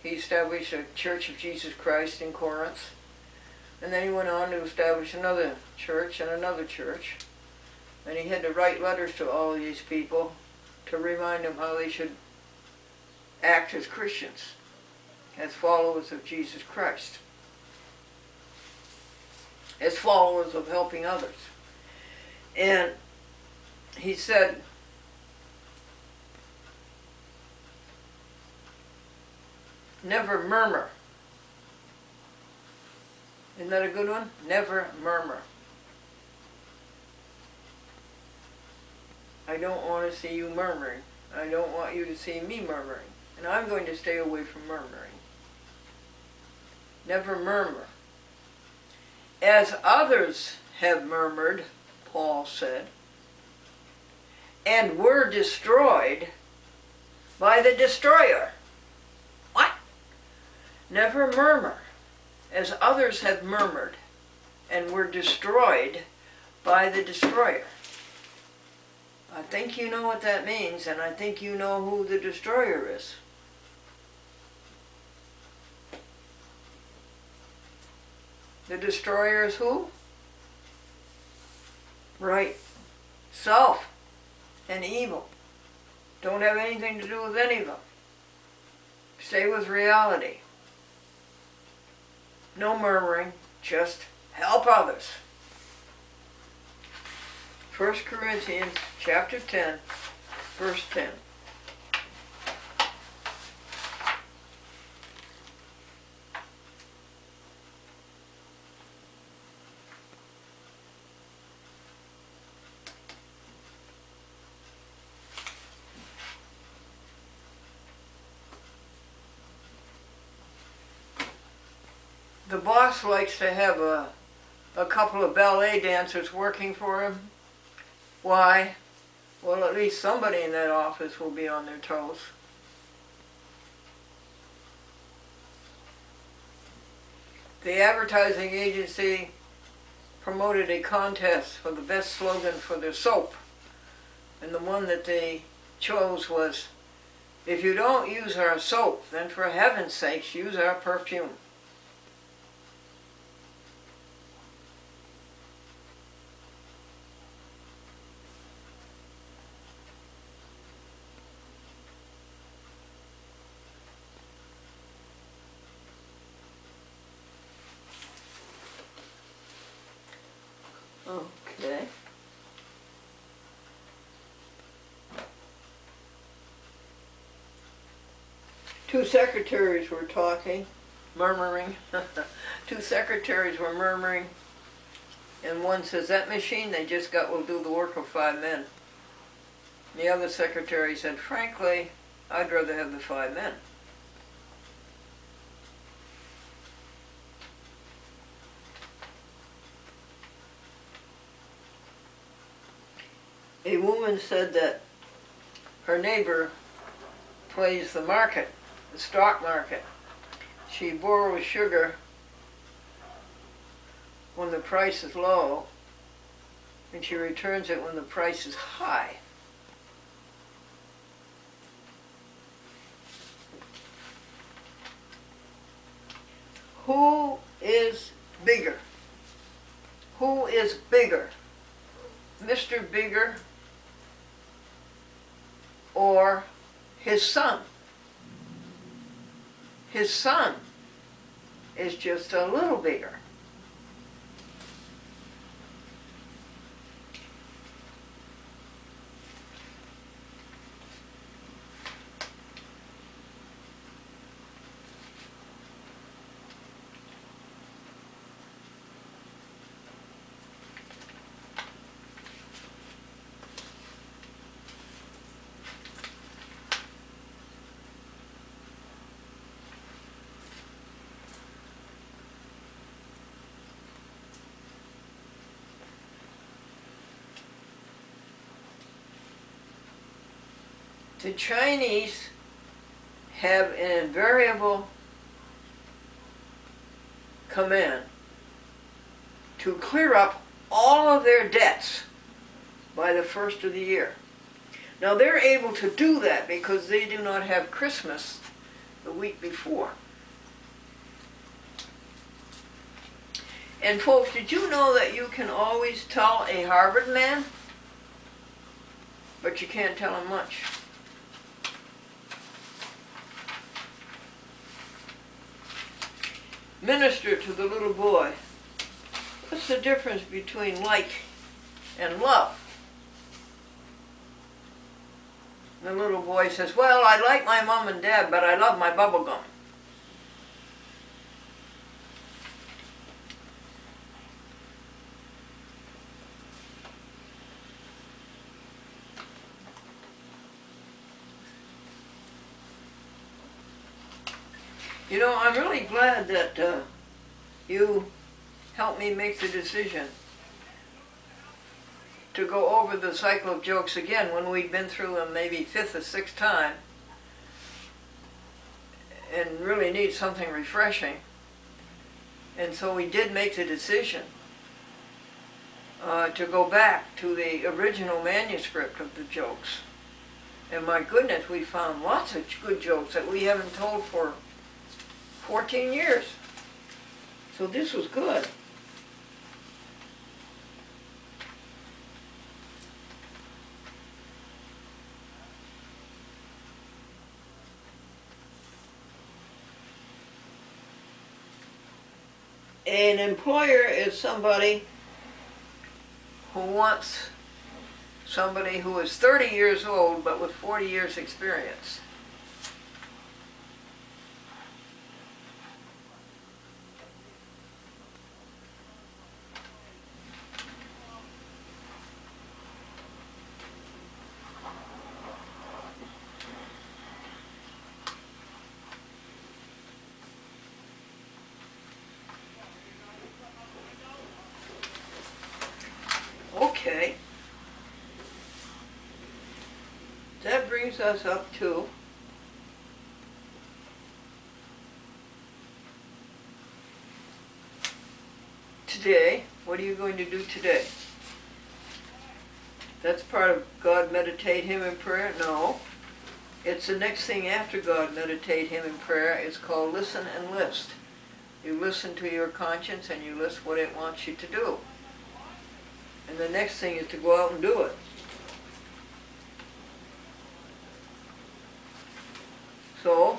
He established a Church of Jesus Christ in Corinth. And then he went on to establish another church and another church. And he had to write letters to all of these people to remind them how they should act as Christians, as followers of Jesus Christ, as followers of helping others. And he said, never murmur. Isn't that a good one? Never murmur. I don't want to see you murmuring. I don't want you to see me murmuring. And I'm going to stay away from murmuring. Never murmur. As others have murmured, Paul said, and were destroyed by the destroyer. What? Never murmur. As others have murmured and were destroyed by the destroyer. I think you know what that means, and I think you know who the destroyer is. The destroyer is who? Right. Self and evil. Don't have anything to do with any of them. Stay with reality. No murmuring, just help others. 1 Corinthians chapter 10, verse 10. The boss likes to have a couple of ballet dancers working for him. Why? Well, at least somebody in that office will be on their toes. The advertising agency promoted a contest for the best slogan for their soap. And the one that they chose was, if you don't use our soap, then for heaven's sakes, use our perfume. Okay. Two secretaries were talking, murmuring. Two secretaries were murmuring, and one says, that machine they just got will do the work of 5 men. The other secretary said, frankly, I'd rather have the 5 men. A woman said that her neighbor plays the market, the stock market. She borrows sugar when the price is low, and she returns it when the price is high. Who is bigger? Who is bigger? Mr. Bigger or his son? His son is just a little bigger. The Chinese have an invariable command to clear up all of their debts by the first of the year. Now they're able to do that because they do not have Christmas the week before. And folks, did you know that you can always tell a Harvard man, but you can't tell him much? Minister to the little boy, what's the difference between like and love? The little boy says, well, I like my mom and dad, but I love my bubble gum. You know, I'm really glad that you helped me make the decision to go over the cycle of jokes again when we'd been through them maybe 5th or 6th time and really need something refreshing. And so we did make the decision to go back to the original manuscript of the jokes. And my goodness, we found lots of good jokes that we haven't told for 14 years. So this was good. An employer is somebody who wants somebody who is 30 years old but with 40 years experience. Okay, that brings us up to today. What are you going to do today? That's part of God meditate Him in prayer? No. It's the next thing after God meditate Him in prayer. It's called listen and list. You listen to your conscience and you list what it wants you to do. And the next thing is to go out and do it. So,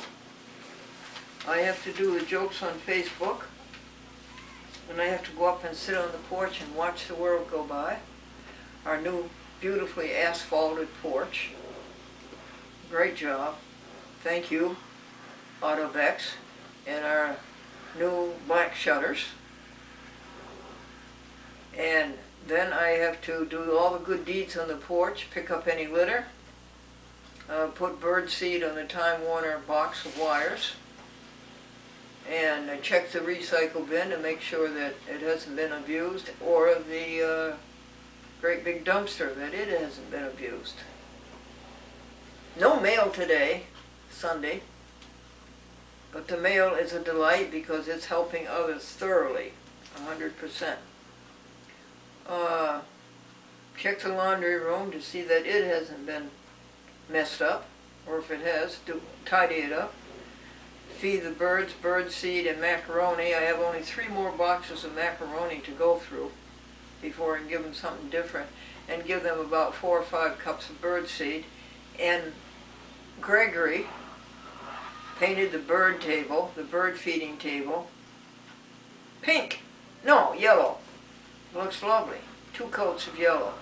I have to do the jokes on Facebook, and I have to go up and sit on the porch and watch the world go by. Our new, beautifully asphalted porch. Great job. Thank you, Autovex, and our new black shutters. And then I have to do all the good deeds on the porch, pick up any litter. put bird seed on the Time Warner box of wires, and check the recycle bin to make sure that it hasn't been abused, or the great big dumpster that it hasn't been abused. No mail today, Sunday, but the mail is a delight because it's helping others thoroughly, 100%. Check the laundry room to see that it hasn't been messed up, or if it has, tidy it up. Feed the birds bird seed and macaroni. I have only 3 more boxes of macaroni to go through before I can give them something different, and give them about 4 or 5 cups of bird seed. And Gregory painted the bird table, the bird feeding table, pink. No, yellow. It looks lovely. 2 coats of yellow.